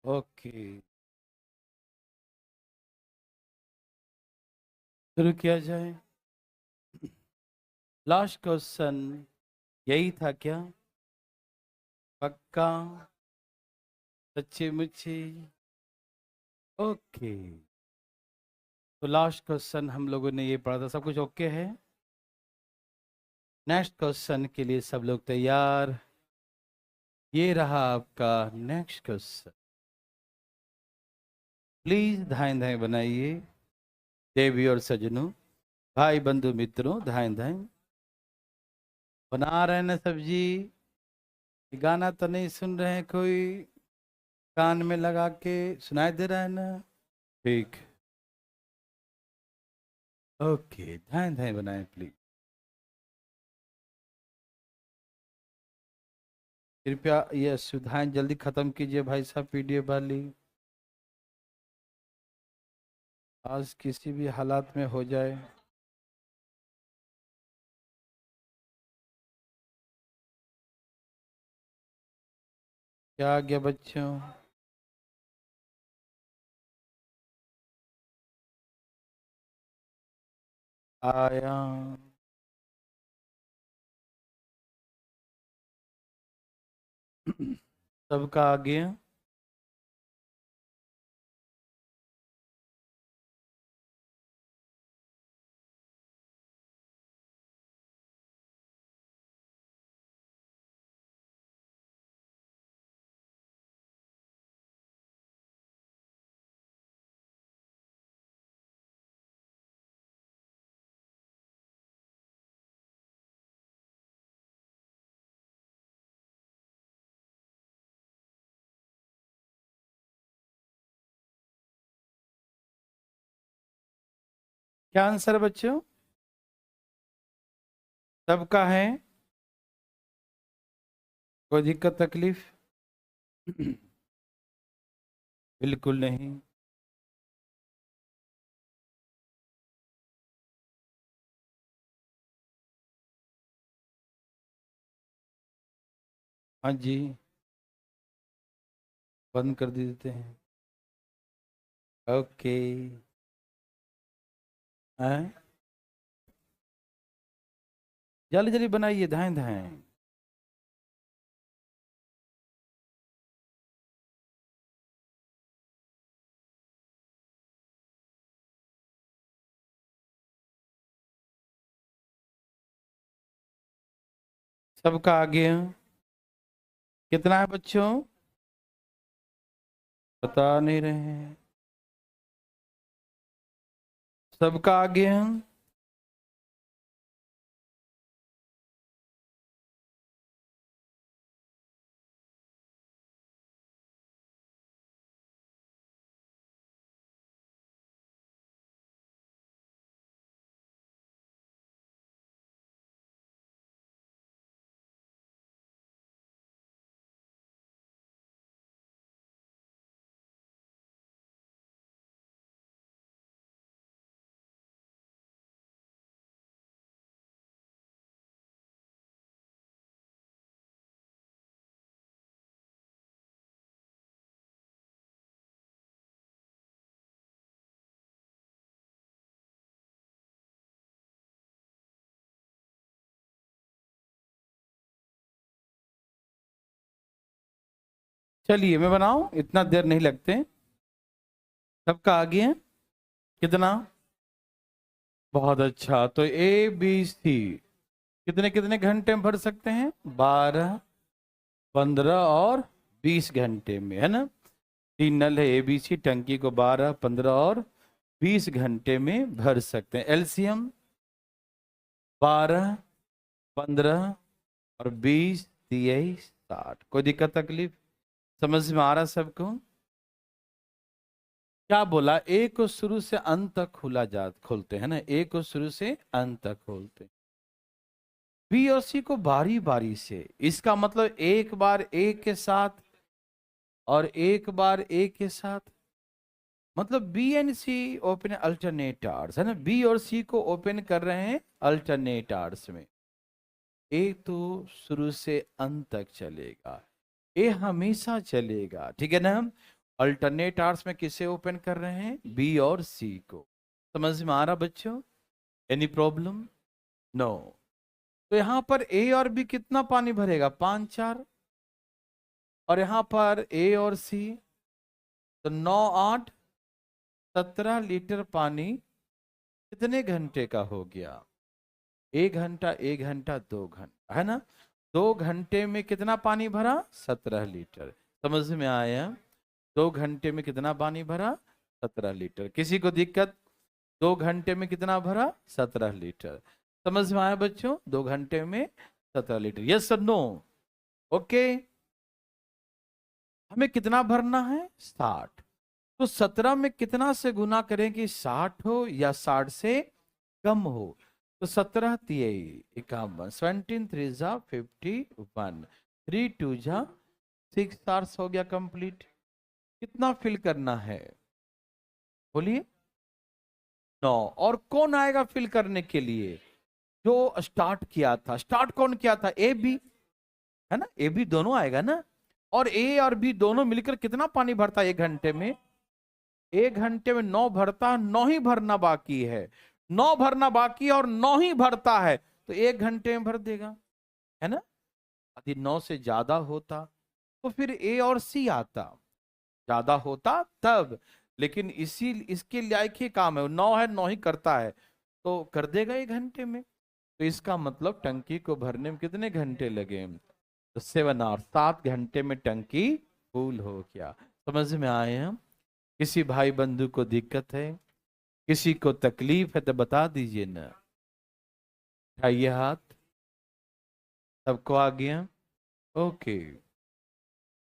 Okay, शुरू किया जाए। लास्ट क्वेश्चन यही था क्या? पक्का? सच्ची मुच्ची? ओके, तो लास्ट क्वेश्चन हम लोगों ने ये पढ़ा था, सब कुछ ओके है? नेक्स्ट क्वेश्चन के लिए सब लोग तैयार? ये रहा आपका नेक्स्ट क्वेश्चन। प्लीज धाएं धाएं बनाइए। देवी और सजनों, भाई बंधु मित्रों, धाएं धाएं बना रहे हैं ना सब्जी? गाना तो नहीं सुन रहे हैं कोई? कान में लगा के सुनाई दे रहा है ना? ठीक, ओके, धाएं धाएं बनाएं प्लीज। कृपया ये सुविधाएं जल्दी खत्म कीजिए भाई साहब, पीडीएफ वाली आज किसी भी हालात में हो जाए। क्या आ गया बच्चों? आया? सबका आ गया? क्या आंसर है बच्चों? सबका है? कोई दिक्कत तकलीफ? बिल्कुल नहीं। हाँ जी, बंद कर देते हैं। ओके। हैं? जल्दी जल्दी बनाइए, धाएं धाएं। सबका आ गया? कितना है बच्चों? बता नहीं रहे हैं। सबका आ गया? चलिए मैं बनाऊं, इतना देर नहीं लगते। सबका आ गया? कितना? बहुत अच्छा, तो ए बी सी कितने कितने घंटे में भर सकते हैं? 12, 15 और 20 घंटे में, है ना? तीन नल है एबीसी, टंकी को 12, 15 और 20 घंटे में भर सकते हैं। एलसीएम 12, 15 और 20 23 60। कोई दिक्कत तकलीफ? समझ में आ रहा सबको? क्या बोला? ए को शुरू से अंत तक खोलते हैं ना, ए को शुरू से अंत तक खोलते हैं। बी और सी को बारी बारी से, इसका मतलब एक बार ए के साथ और एक बार ए के साथ, मतलब B and C open alternate hours, है ना? बी और सी को ओपन कर रहे हैं अल्टरनेट आवर्स में। ए तो शुरू से अंत तक चलेगा, ए हमेशा चलेगा, ठीक है ना? अल्टरनेट आवर्स में किसे ओपन कर रहे हैं? बी और सी को। समझ में आ रहा बच्चों? Any problem? नो। तो यहां पर ए और बी कितना पानी भरेगा? 5 4। और यहां पर ए और सी, तो 9 8 17 लीटर पानी कितने घंटे का हो गया? 1 घंटा, 1 घंटा, 2 घंटा, है ना? 2 घंटे में कितना पानी भरा? 17 लीटर। समझ में आया? 2 घंटे में कितना पानी भरा? 17 लीटर। किसी को दिक्कत? 2 घंटे में कितना भरा? 17 लीटर। समझ में आया बच्चों? 2 घंटे में 17 लीटर। यस और नो? ओके। हमें कितना भरना है? 60। तो 17 में कितना से गुना करें कि 60 हो या 60 से कम हो? तो 17 3 51, 17 3 जा 51, 3 2 जा 6 आवर्स हो गया कंप्लीट। कितना फिल करना है? बोलिए। 9। और कौन आएगा फिल करने के लिए? जो स्टार्ट किया था। स्टार्ट कौन किया था? ए बी, है ना? ए बी दोनों आएगा ना। और ए और बी दोनों मिलकर कितना पानी भरता है 1 घंटे में? 1 घंटे में 9 भरता, 9 ही भरना बाकी है। 9 भरना बाकी है और 9 ही भरता है, तो 1 घंटे में भर देगा, है ना? यदि 9 से ज्यादा होता तो फिर ए और सी आता। ज्यादा होता तब, लेकिन इसी इसके लायक ही काम है, 9 है, 9 ही करता है, तो कर देगा 1 घंटे में। तो इसका मतलब टंकी को भरने में कितने घंटे लगे? तो 7 आवर्स, 7 घंटे में टंकी फुल हो गया। समझ में आए हम? किसी भाई बंधु को दिक्कत है, किसी को तकलीफ है तो बता दीजिए ना। उठाइए हाथ। सबको आ गया? ओके।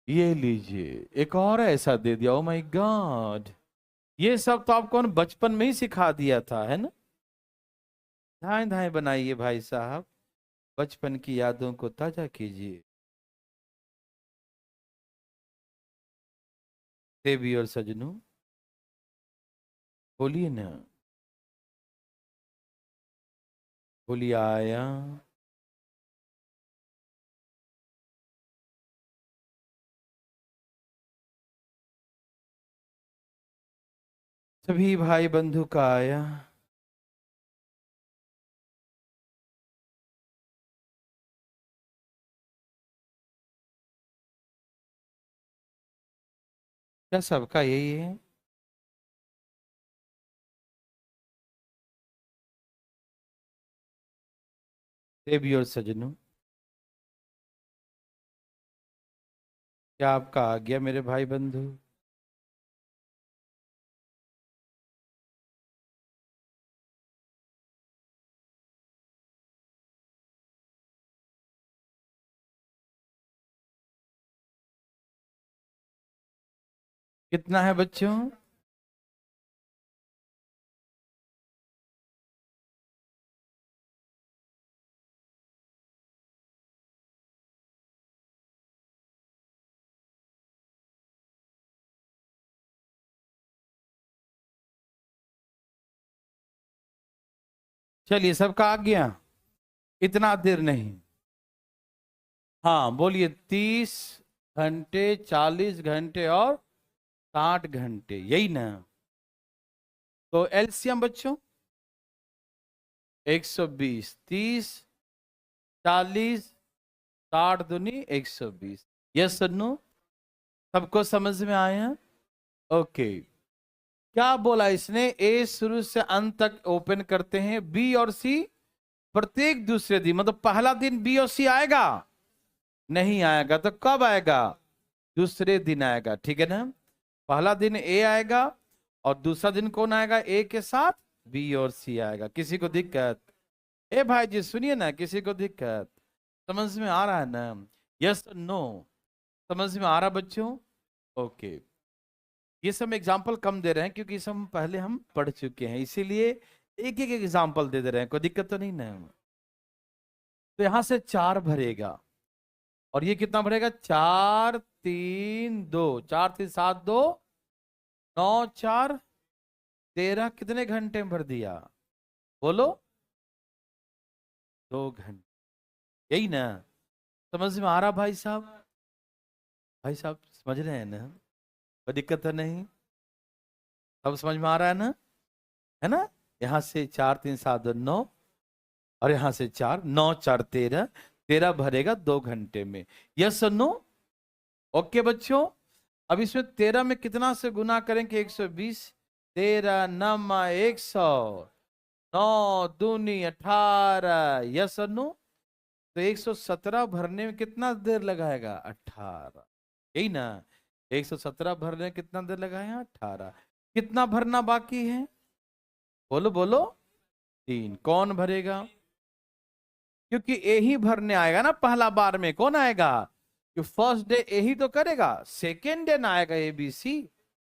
ये लीजिए, एक और ऐसा दे दिया। ओ माय गॉड, ये सब तो आपको बचपन में ही सिखा दिया था, है ना? धाए धाए बनाइए भाई साहब, बचपन की यादों को ताजा कीजिए। देवी और सजनों, बोलिए ना, बोलिए। आया? सभी भाई बंधु का आया? क्या सबका यही है? देवी और सजनों, क्या आपका आ गया मेरे भाई बंधु? कितना है बच्चों? चलिए, सबका आ गया, इतना देर नहीं। हाँ बोलिए। 30 घंटे, 40 घंटे और 60 घंटे, यही ना? तो एलसीएम बच्चों 120, 30 40 60 दूनी 120। Yes sir no? सबको समझ में आया? ओके। क्या बोला इसने? ए शुरू से अंत तक ओपन करते हैं, बी और सी प्रत्येक दूसरे दिन। मतलब पहला दिन बी और सी आएगा? नहीं आएगा। तो कब आएगा? दूसरे दिन आएगा, ठीक है ना? पहला दिन ए आएगा और दूसरा दिन कौन आएगा? ए के साथ बी और सी आएगा। किसी को दिक्कत? ए भाई जी सुनिए ना, किसी को दिक्कत? समझ में आ रहा है ना? Yes no? समझ में आ रहा बच्चों? ओके। ये सब एग्जाम्पल कम दे रहे हैं क्योंकि सब पहले हम पढ़ चुके हैं, इसीलिए एक एक एग्जाम्पल दे रहे हैं। कोई दिक्कत तो नहीं ना? तो यहां से 4 भरेगा और ये कितना भरेगा? 4 3 2, 4 3 7 2 9 4 13, कितने घंटे में भर दिया? बोलो। 2 घंटे, यही ना? समझ में आ रहा भाई साहब? भाई साहब समझ रहे हैं ना? कोई दिक्कत तो नहीं? सब समझ में आ रहा है ना? यहाँ से 4 3 7 2 9, और यहाँ से 4 9 4 13, 13 भरेगा 2 घंटे में। यस और नो? ओके बच्चों, अब इसमें 13 में कितना से गुना करेंगे? 120, 13 नमा 100, 9 दूनी 18, यस और नो? तो 117 भरने में कितना देर लगाएगा? 18, यही ना? 117 भरने में कितना देर लगाएगा? 18। कितना भरना बाकी है? बोलो बोलो। 3। कौन भरेगा? क्योंकि ए ही भरने आएगा ना पहला बार में। कौन आएगा? कि फर्स्ट डे ए ही तो करेगा, सेकेंड डे ना आएगा ए बी सी,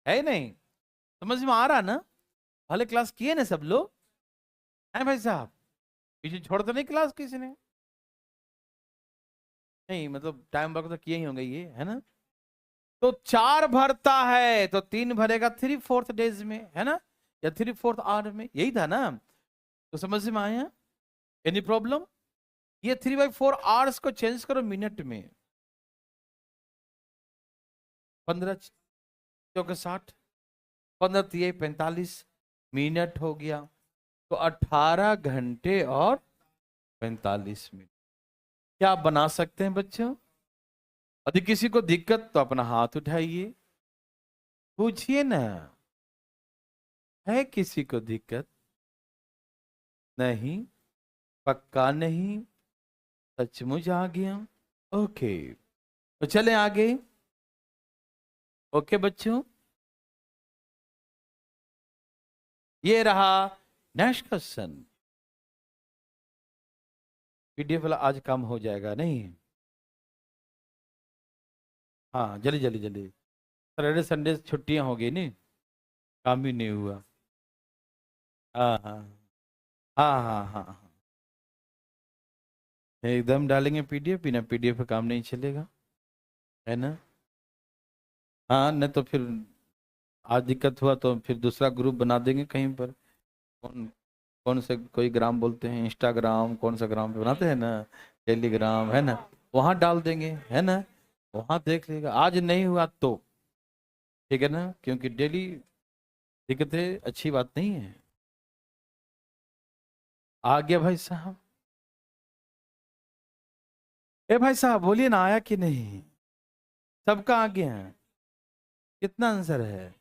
है नहीं? समझ में आ रहा ना? पहले क्लास किए ना सब लोग? है भाई साहब? पीछे छोड़ तो नहीं क्लास किसी ने? नहीं मतलब टाइम वर्क तो किए ही होंगे ये, है ना? तो 4 भरता है तो 3 भरेगा 3/4 डेज में, है ना? या 3/4 आवर में, यही था ना? तो समझ में आया? Any problem? ये 3/4 आवर्स को चेंज करो मिनट में। 15 चौके 60, 15 तिये 45 मिनट हो गया। तो 18 घंटे और 45 मिनट। क्या आप बना सकते हैं बच्चों? यदि किसी को दिक्कत तो अपना हाथ उठाइए, पूछिए ना। है किसी को दिक्कत? नहीं? पक्का नहीं? सचमुच आ गया? ओके, तो चले आगे। ओके बच्चों, ये रहा नेक्स्ट क्वेश्चन। पीडीएफ वाला आज कम हो जाएगा नहीं? हाँ जल्दी जल्दी जल्दी। सैटरडे संडे छुट्टियां हो गई नहीं, काम भी नहीं हुआ। हाँ हाँ हाँ हाँ हाँ हाँ, एकदम डालेंगे पीडीएफ, बिना पीडीएफ का काम नहीं चलेगा, है ना? हाँ नहीं तो फिर आज दिक्कत हुआ तो फिर दूसरा ग्रुप बना देंगे कहीं पर। कौन कौन से कोई ग्राम बोलते हैं, इंस्टाग्राम कौन सा ग्राम पे बनाते हैं ना, टेलीग्राम, है ना? वहां डाल देंगे, है ना? वहां देख लेगा। आज नहीं हुआ तो ठीक है ना, क्योंकि डेली दिक्कतें अच्छी बात नहीं है। आ गया भाई साहब? ए भाई साहब बोलिए ना, आया कि नहीं? सबका आ गया है? कितना आंसर है?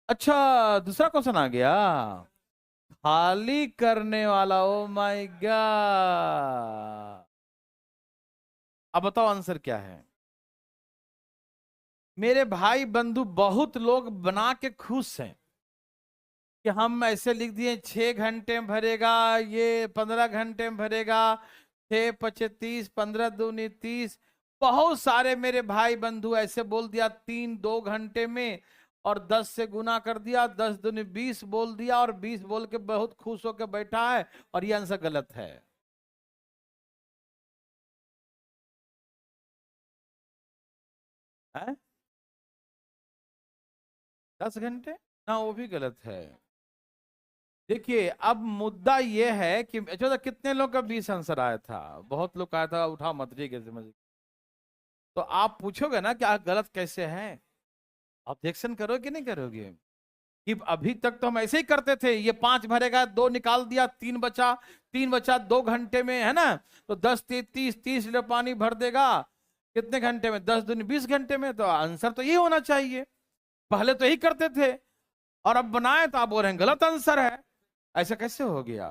अच्छा, दूसरा क्वेश्चन आ गया। खाली करने वाला, ओ माय गॉड। अब बताओ आंसर क्या है? मेरे भाई बंधु बहुत लोग बना के खुश हैं कि हम ऐसे लिख दिए 6 घंटे में भरेगा, ये 15 घंटे में भरेगा, 6×5 = 30, 15×2 = 30। बहुत सारे मेरे भाई बंधु ऐसे बोल दिया 2 घंटे में, और 10 से गुना कर दिया, 10×2 = 20 बोल दिया, और 20 बोल के बहुत खुश होकर बैठा है, और ये आंसर गलत है। है? 10 घंटे ना, वो भी गलत है। देखिए अब मुद्दा ये है कि अच्छा तो कितने लोग का 20 आंसर आया था? बहुत लोग आया था, उठा मत रही कैसे मजे। तो आप पूछोगे ना कि आप गलत कैसे हैं, ऑब्जेक्शन करोगे कि नहीं करोगे? कि अभी तक तो हम ऐसे ही करते थे, ये 5 भरेगा, 2 निकाल दिया, 3 बचा, 3 बचा 2 घंटे में, है ना? तो 10 30 30 लीटर पानी भर देगा कितने घंटे में? 10×2 = 20 घंटे में। तो आंसर तो ये होना चाहिए। पहले तो यही करते थे, और अब बनाए तो आप बोल रहे हैं गलत आंसर है। ऐसा कैसे हो गया?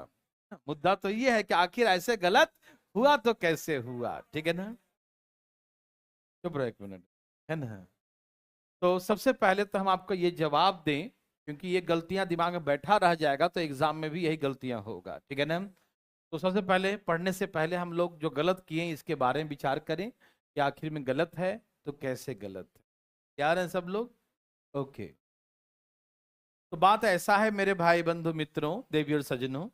मुद्दा तो ये है कि आखिर ऐसे गलत हुआ तो कैसे हुआ, ठीक है ना? चुप रहो 1 मिनट, है ना? तो सबसे पहले तो हम आपको ये जवाब दें, क्योंकि ये गलतियां दिमाग में बैठा रह जाएगा तो एग्जाम में भी यही गलतियां होगा, ठीक है ना? तो सबसे पहले पढ़ने से पहले हम लोग जो गलत किए हैं इसके बारे में विचार करें कि आखिर में गलत है तो कैसे गलत है। तैयार हैं सब लोग? ओके। तो बात ऐसा है मेरे भाई बंधु मित्रों, देवी और सज्जनों,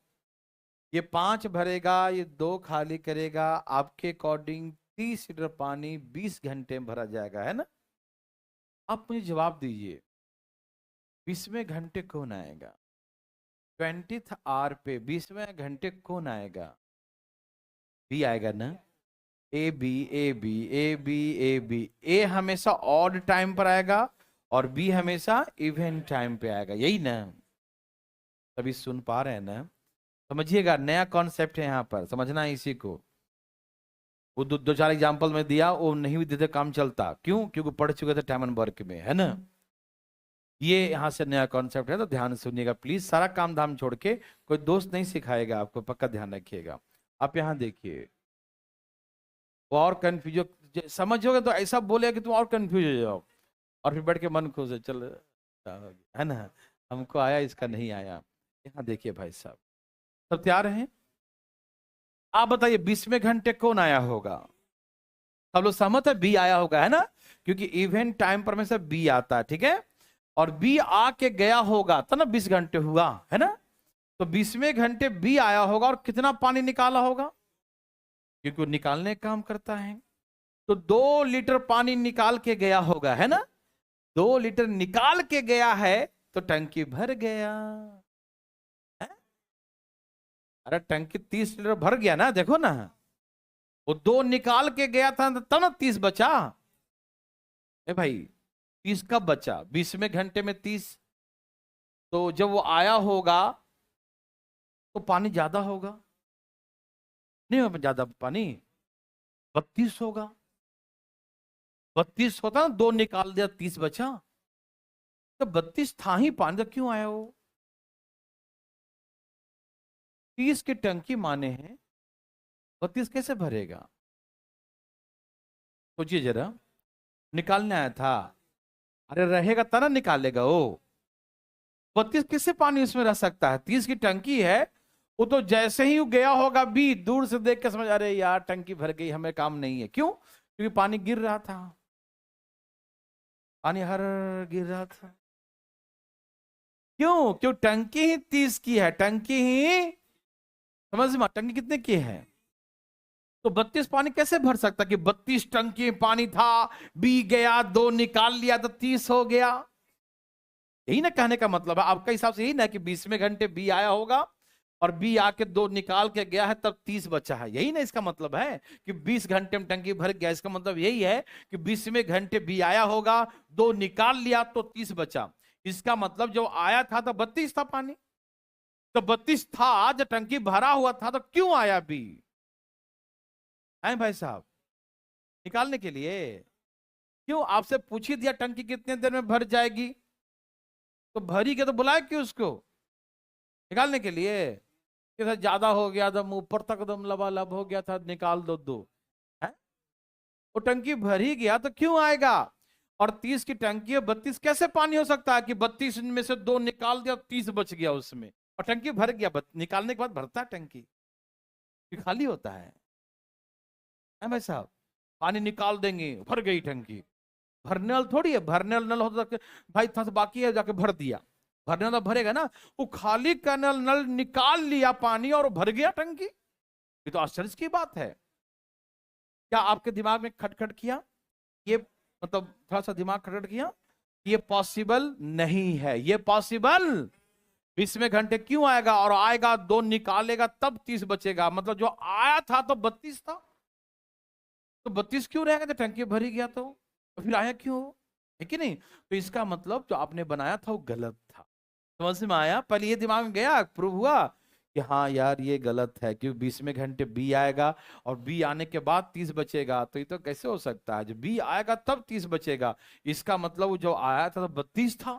ये 5 भरेगा, ये 2 खाली करेगा, आपके अकॉर्डिंग 30 लीटर पानी 20 घंटे में भरा जाएगा, है ना? आप मुझे जवाब दीजिए, 20वें घंटे कौन आएगा? 20th आवर पे 20वें घंटे कौन आएगा? बी आएगा ना? A B A B A B A B. A हमेशा ऑड टाइम पर आएगा, और बी हमेशा इवन टाइम पे आएगा, यही ना? सभी सुन पा रहे हैं ना? समझिएगा, नया कॉन्सेप्ट है यहाँ पर, समझना है इसी को। वो दो चार एग्जाम्पल में दिया, वो नहीं भी देते काम चलता, क्यों? क्योंकि पढ़ चुके थे टाइम एंड वर्क में, है ना? ये यहाँ से नया कॉन्सेप्ट है, तो ध्यान से सुनिएगा प्लीज। सारा काम धाम छोड़ के, कोई दोस्त नहीं सिखाएगा आपको, पक्का ध्यान रखिएगा। आप यहाँ देखिए, वो और कंफ्यूज समझोगे तो ऐसा बोलेगा कि तुम और कंफ्यूज हो जाओ, और फिर बैठ के मन खुश है, चल क्या हो गया, है ना? हमको आया, इसका नहीं आया। यहाँ देखिए भाई साहब, सब तैयार हैं? आप बताइए 20वें घंटे कौन आया होगा? सब लोग सहमत है बी आया होगा, है ना? क्योंकि इवेंट टाइम पर में से बी आता है, ठीक है? और बी आके गया होगा तो ना 20 घंटे हुआ, है ना? तो 20वें घंटे बी आया होगा और कितना पानी निकाला होगा? क्योंकि वो निकालने का काम करता है, तो 2 लीटर पानी निकाल के गया होगा, है ना? 2 लीटर निकाल के गया है, तो टंकी भर गया है? अरे टंकी 30 लीटर भर गया ना, देखो ना। वो 2 निकाल के गया था तब ना 30 बचा। ए भाई, 30 कब बचा? 20वें घंटे में 30, तो जब वो आया होगा तो पानी ज्यादा होगा, नहीं होगा ज्यादा पानी? 32 होगा। 32 होता ना, 2 निकाल दिया 30 बचा, तो 32 था ही पानी, तो क्यों आया वो? 30 की टंकी माने हैं, 32 कैसे भरेगा? सोचिए जरा, निकालने आया था, अरे रहेगा तना निकालेगा वो। 32 किससे पानी उसमें रह सकता है? 30 की टंकी है, वो तो जैसे ही गया होगा भी, दूर से देख के समझ, अरे यार टंकी भर गई, हमें काम नहीं है। क्यों? क्योंकि पानी गिर रहा था, पानी हर गिर रहा था। क्यों? क्यों? टंकी ही 30 की है, टंकी ही, समझ में, टंकी कितने की है? तो 32 पानी कैसे भर सकता कि 32 टंकी पानी था, बी गया, 2 निकाल लिया तो 30 हो गया? यही ना कहने का मतलब है आपका हिसाब से, यही ना कि 20वें घंटे बी आया होगा और बी आके 2 निकाल के गया है, तब 30 बचा है, यही ना इसका मतलब है कि 20 घंटे में टंकी भर गया। इसका मतलब यही है कि 20वें घंटे बी आया होगा, 2 निकाल लिया तो 30 बचा। इसका मतलब जो आया था तो 32 था पानी, तो 32 था जब टंकी भरा हुआ था, तो क्यों आया बी? है भाई साहब, निकालने के लिए। क्यों? आपसे पूछ ही दिया टंकी कितने देर में भर जाएगी, तो भरी के तो बुलाया क्यों उसको? निकालने के लिए। कि ज्यादा हो गया था, ऊपर तक एकदम लबालब हो गया था, निकाल दो दो, है? वो टंकी भर ही गया तो क्यों आएगा? और 30 की टंकी है, 32 कैसे पानी हो सकता है कि 32 में से 2 निकाल दिया, 30 बच गया उसमें, और टंकी भर गया? निकालने के बाद भरता है टंकी कि खाली होता है भाई साहब? पानी निकाल देंगे, भर गई टंकी। भरने वाला थोड़ी है, भरने वाला नल होता है, भाई था बाकी है, जाके भर दिया। भरने वाला भरेगा ना, वो खाली का नल, नल निकाल लिया पानी और भर गया टंकी। ये तो आश्चर्य की बात है। क्या आपके दिमाग में खटखट किया? ये मतलब थोड़ा सा दिमाग खटखट किया? ये पॉसिबल नहीं है, ये पॉसिबल। 20वें घंटे क्यों आएगा? और आएगा 2 निकालेगा तब 30 बचेगा, मतलब जो आया था तो 32 था, तो 32 क्यों रहेगा जब टंकी भरी गया? तो फिर आया क्यों? है कि नहीं? तो इसका मतलब जो आपने बनाया था वो गलत था। समझ में आया? पहले ये दिमाग में गया, प्रूव हुआ कि हाँ यार ये गलत है, क्योंकि 20वें घंटे बी आएगा और बी आने के बाद 30 बचेगा, तो ये तो कैसे हो सकता है? जब बी आएगा तब 30 बचेगा, इसका मतलब वो जो आया था तो 32 था,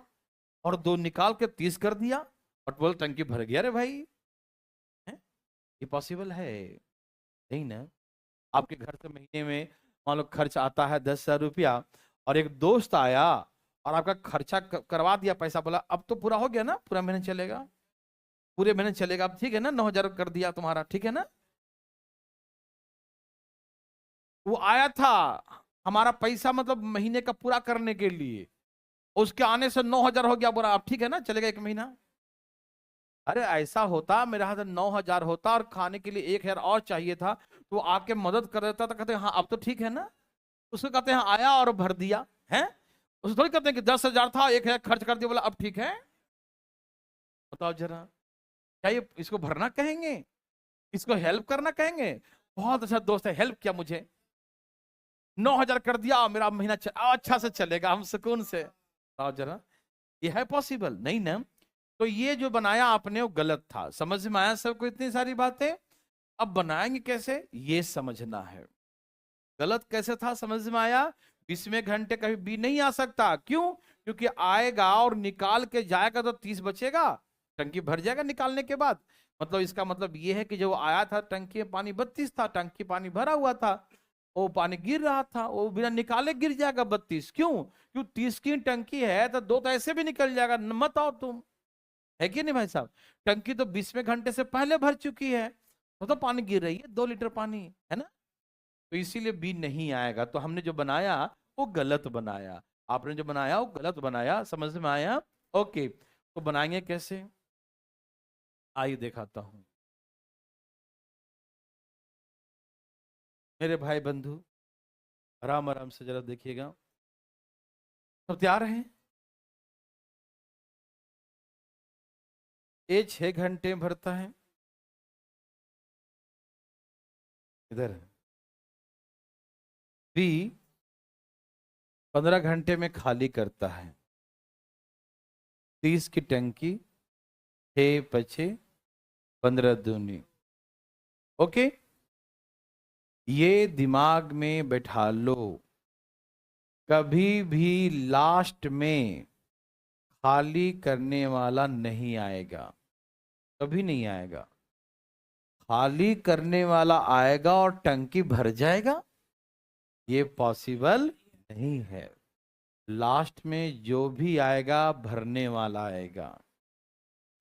और 2 निकाल के 30 कर दिया, और बोल टंकी भर गया। रे भाई, है? ये पॉसिबल है? नहीं ना? आपके घर से महीने में मान लो खर्च आता है 10,000 रुपया, और एक दोस्त आया और आपका खर्चा करवा दिया, पैसा बोला अब तो पूरा हो गया ना, पूरा महीने चलेगा, पूरे महीने चलेगा, अब ठीक है ना, 9,000 कर दिया तुम्हारा, ठीक है ना? वो आया था हमारा पैसा मतलब महीने का पूरा करने के लिए, उसके आने से 9,000 हो गया, बोला अब ठीक है ना, चलेगा 1 महीना। अरे ऐसा होता, मेरे हाथ 9,000 होता और खाने के लिए 1,000 और चाहिए था, तो आके मदद कर देता, तो कहते हाँ अब तो ठीक है ना। उसको कहते हैं आया और भर दिया है। उसे थोड़ी कहते हैं कि 10,000 था, 1,000 खर्च कर दिया, बोला अब ठीक है। बताओ जरा, क्या ये इसको भरना कहेंगे? इसको हेल्प करना कहेंगे? बहुत अच्छा दोस्त है, हेल्प किया मुझे, 9,000 कर दिया, मेरा महीना अच्छा से चलेगा, हम सुकून से। बताओ जरा, ये है पॉसिबल? नहीं ना। तो ये जो बनाया आपने वो गलत था। समझ में आया सबको इतनी सारी बातें? अब बनाएंगे कैसे ये समझना है। गलत कैसे था समझ में आया? 20वें घंटे कभी भी नहीं आ सकता। क्यों? क्योंकि आएगा और निकाल के जाएगा तो 30 बचेगा, टंकी भर जाएगा निकालने के बाद। मतलब इसका मतलब ये है कि जो आया था टंकी में पानी 32 था, टंकी पानी भरा हुआ था, वो पानी गिर रहा था, वो बिना निकाले गिर जाएगा 32। क्यों? क्यों 30 की टंकी है तो 2 तो ऐसे भी निकल जाएगा, मत आओ तुम। है कि नहीं भाई साहब? टंकी तो 20वें घंटे से पहले भर चुकी है, तो पानी गिर रही है 2 लीटर पानी, है ना? तो इसीलिए बी नहीं आएगा। तो हमने जो बनाया वो गलत बनाया, आपने जो बनाया वो गलत बनाया। समझ में आया? ओके, तो बनाएंगे कैसे? आइए दिखाता हूं। मेरे भाई बंधु, आराम आराम से जरा देखिएगा। सब तैयार हैं? ए 6 घंटे भरता है, इधर। बी 15 घंटे में खाली करता है। 30 की टंकी, 6 × 5 = 15 दूनी। ओके, ये दिमाग में बैठा लो। कभी भी लास्ट में खाली करने वाला नहीं आएगा, कभी नहीं आएगा। खाली करने वाला आएगा और टंकी भर जाएगा, ये पॉसिबल नहीं है। लास्ट में जो भी आएगा भरने वाला आएगा।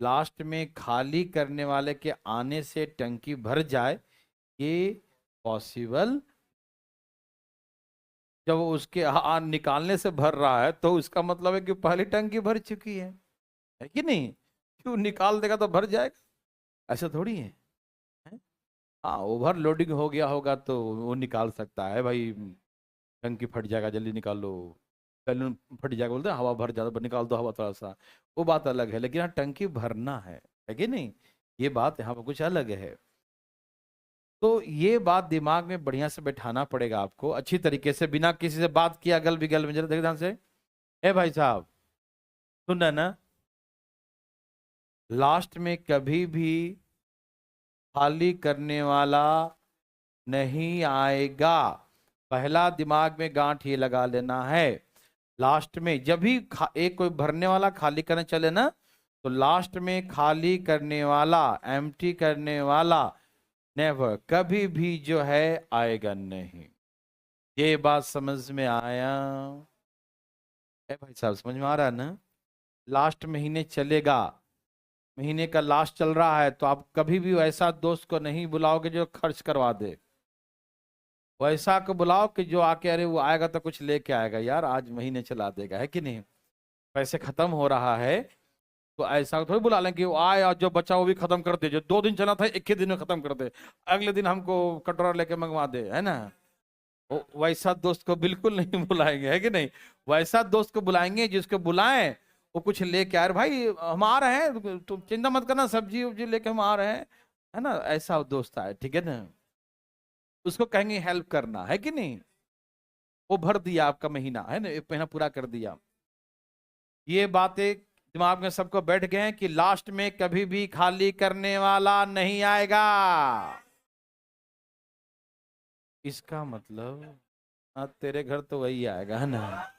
लास्ट में खाली करने वाले के आने से टंकी भर जाए, ये पॉसिबल। जब उसके निकालने से भर रहा है तो उसका मतलब है कि पहली टंकी भर चुकी है कि नहीं? क्यों निकाल देगा तो भर जाएगा? ऐसा थोड़ी है, हैं? हाँ, ओवरलोडिंग हो गया होगा तो वो निकाल सकता है भाई, टंकी फट जाएगा जल्दी निकाल लो, बैलून फट जाएगा बोलते हैं, हवा भर जाता निकाल दो हवा थोड़ा सा, वो बात अलग है। लेकिन हाँ, टंकी भरना है कि नहीं? ये बात यहाँ पर कुछ अलग है। तो ये बात दिमाग में बढ़िया से बैठाना पड़ेगा आपको अच्छी तरीके से, बिना किसी से बात किया अगल बिगल में। जरा देखिए ध्यान से। ए भाई साहब, सुन रहे ना? लास्ट में कभी भी खाली करने वाला नहीं आएगा। पहला दिमाग में गांठ ये लगा लेना है। लास्ट में जब भी एक कोई भरने वाला खाली करने चले ना, तो लास्ट में खाली करने वाला, एम्प्टी करने वाला नेवर, कभी भी जो है आएगा नहीं। ये बात समझ में आया? है भाई साहब, समझ में आ रहा है ना? लास्ट महीने चलेगा, महीने का लास्ट चल रहा है, तो आप कभी भी वैसा दोस्त को नहीं बुलाओगे जो खर्च करवा दे। वैसा को बुलाओ कि जो आके अरे वो आएगा तो कुछ लेके आएगा, यार आज महीने चला देगा, है कि नहीं? पैसे खत्म हो रहा है तो ऐसा थोड़ी बुला लें कि वो आए और जो बचा वो भी खत्म कर दे, जो 2 दिन चला था 1 ही दिन में खत्म कर दे, अगले दिन हमको कटोरा लेके मंगवा दे, है ना? वैसा दोस्त को बिल्कुल नहीं बुलाएंगे, है कि नहीं? वैसा दोस्त को बुलाएंगे जिसको बुलाएं वो कुछ लेके आ रहे, भाई हम आ रहे हैं तुम चिंता मत करना, सब्जी उब्जी लेके हम आ रहे हैं, है ना? ऐसा दोस्त आए, ठीक है ना? उसको कहेंगे हेल्प करना, है कि नहीं? वो भर दिया आपका महीना, है ना, 1 महीना पूरा कर दिया। ये बातें दिमाग में सबको बैठ गए हैं कि लास्ट में कभी भी खाली करने वाला नहीं आएगा। इसका मतलब हाँ, तेरे घर तो वही आएगा, है ना?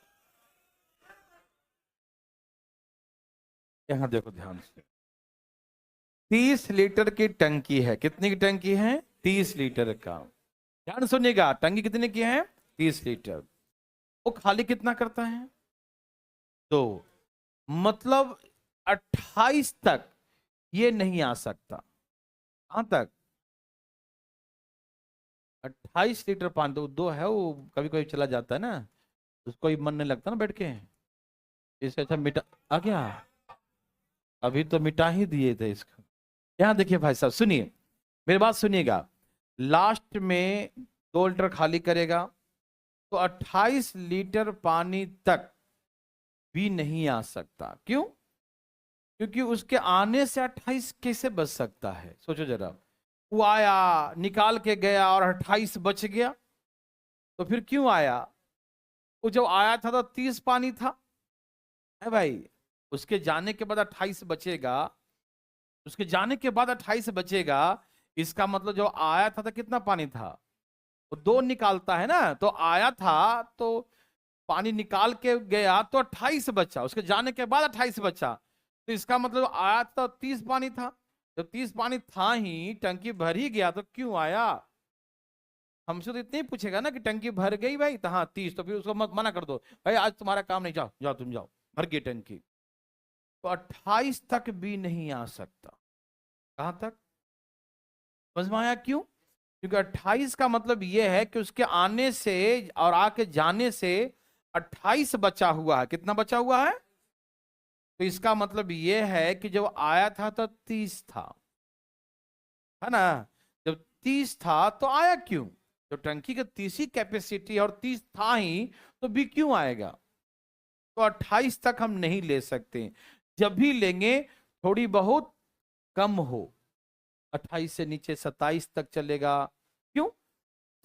यहाँ देखो ध्यान से, 30 लीटर की टंकी है। कितनी की टंकी है? 30 लीटर का। ध्यान सुनिएगा, टंकी कितने की है? 30 लीटर। वो खाली कितना करता है? 2। मतलब 28 तक ये नहीं आ सकता। कहां तक? 28 लीटर पानी। तो 2 है, वो कभी कभी चला जाता है ना, उसको ही मन नहीं लगता ना बैठ के, इससे अच्छा मिटा। आ गया, अभी तो मिटा ही दिए थे इसको। यहाँ देखिए भाई साहब, सुनिए मेरी बात सुनिएगा। लास्ट में 2 लीटर खाली करेगा तो 28 लीटर पानी तक भी नहीं आ सकता। क्यों? क्योंकि उसके आने से 28 कैसे बच सकता है? सोचो जरा, वो आया निकाल के गया और 28 बच गया, तो फिर क्यों आया? वो जब आया था तो 30 पानी था, है भाई। उसके जाने के बाद 28 बचेगा, उसके जाने के बाद 28 बचेगा। इसका मतलब जो आया था तो कितना पानी था, वो 2 निकालता है ना, तो आया था तो पानी निकाल के गया तो 28 बचा, उसके जाने के बाद 28 बचा। तो इसका मतलब आया था 30 पानी था। जब 30 पानी था ही, टंकी भर ही गया, तो क्यों आया। हमसे तो इतने ही पूछेगा ना कि टंकी भर गई भाई, तो हाँ 30, तो फिर उसको मत मना कर दो, भाई आज तुम्हारा काम नहीं, जाओ जाओ तुम जाओ, भर गई टंकी। तो 28 तक भी नहीं आ सकता। कहां तक, समझ में आया क्यों? क्योंकि 28 का मतलब यह है कि उसके आने से और आके जाने से 28 बचा हुआ है। कितना बचा हुआ है? तो इसका मतलब यह है कि जब आया था तो 30 था, है ना। जब 30 था तो आया क्यों? जब टंकी की 30 ही कैपेसिटी और 30 था ही, तो भी क्यों आएगा? तो 28 तक हम नहीं ले सकते। जब भी लेंगे थोड़ी बहुत कम हो। 28 से नीचे 27 तक चलेगा। क्यों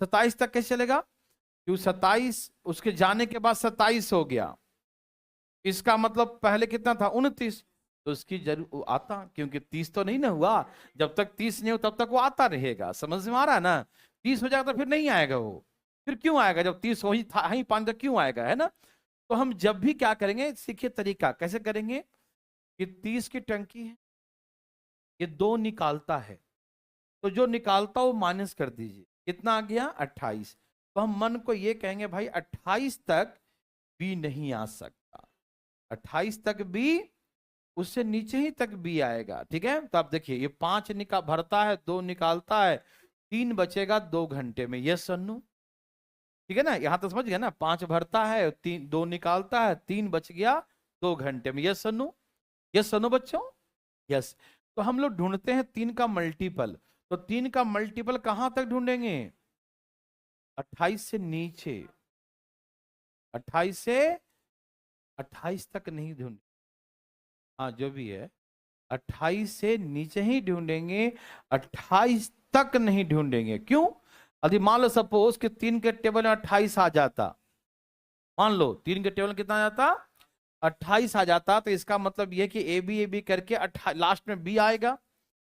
27 तक कैसे चलेगा? क्यों 27 उसके जाने के बाद 27 हो गया, इसका मतलब पहले कितना था, 29। तो उसकी जरूर आता, क्योंकि 30 तो नहीं ना हुआ। जब तक 30 नहीं हो तब तक वो आता रहेगा। समझ में आ रहा है ना? 30 हो जाएगा तो फिर नहीं आएगा वो। फिर क्यों आएगा जब 30 हो ही था ही पानी, तो क्यों आएगा, है ना। तो हम जब भी क्या करेंगे, सीखिए तरीका कैसे करेंगे। कि 30 की टंकी है, ये 2 निकालता है, तो जो निकालता वो माइनस कर दीजिए, कितना आ गया 28। तो हम मन को ये कहेंगे भाई 28 तक भी नहीं आ सकता। 28 तक भी, उससे नीचे ही तक भी आएगा। ठीक है, तो आप देखिए ये 5 भरता है, 2 निकालता है, 3 बचेगा 2 घंटे में। यस सन्नू, ठीक है ना, यहां तो समझ गया ना। 5 भरता है, 2 निकालता है, 3 बच गया 2 घंटे में। यस सन्नू, यस सन्नू बच्चों, यस। तो हम लोग ढूंढते हैं 3 का मल्टीपल। तो 3 का मल्टीपल कहां तक ढूंढेंगे? 28 से नीचे। 28 से 28 तक नहीं ढूंढ, हाँ जो भी है, 28 से नीचे ही ढूंढेंगे, 28 तक नहीं ढूंढेंगे। क्यों? यदि मान लो सपोज कि 3 के टेबल में 28 आ जाता, मान लो 3 के टेबल में कितना आ जाता, 28 आ जाता, तो इसका मतलब यह कि ए बी करके लास्ट में बी आएगा,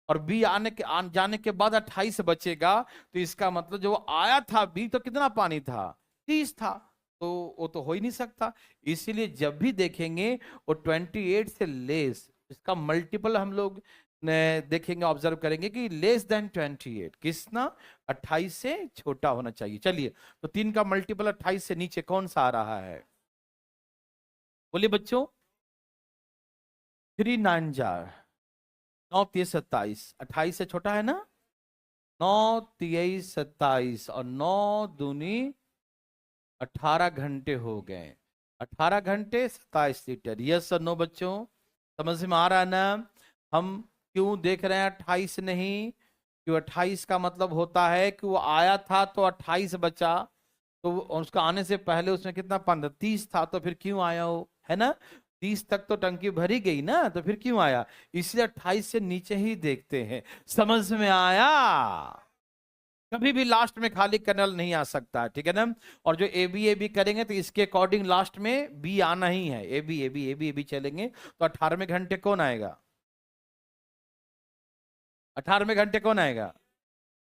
और बी जाने के बाद 28 बचेगा। तो इसका मतलब जो आया था बी, तो कितना पानी था, 30 था। तो वो तो हो ही नहीं सकता। इसीलिए जब भी देखेंगे वो 28 से लेस, इसका मल्टीपल हम लोग देखेंगे, ऑब्जर्व करेंगे कि लेस देन 28, किसना, 28 से छोटा होना चाहिए। चलिए, तो 3 का मल्टीपल 28 से नीचे कौन सा आ रहा है, बोलिए बच्चों। 3 9 जार, 9 3 27, 28 से छोटा है ना। 9 3 27 और 9 दूनी 18 घंटे हो गए। 18 घंटे 27 लीटर। यस और नो बच्चों, समझ में आ रहा है ना? हम क्यों देख रहे हैं 28 नहीं? क्यों 28 का मतलब होता है कि वो आया था तो 28 बचा, तो उसका आने से पहले उसमें कितना 30 था, तो फिर क्यों आया हो, है ना। 30 तक तो टंकी भरी गई ना, तो फिर क्यों आया? इसलिए 28 से नीचे ही देखते हैं। समझ में आया? कभी भी लास्ट में खाली कर्नल नहीं आ सकता, ठीक है ना। और जो ए बी करेंगे तो इसके अकॉर्डिंग लास्ट में बी आना ही है। ए बी चलेंगे तो 18वें घंटे कौन आएगा? 18वें घंटे कौन आएगा?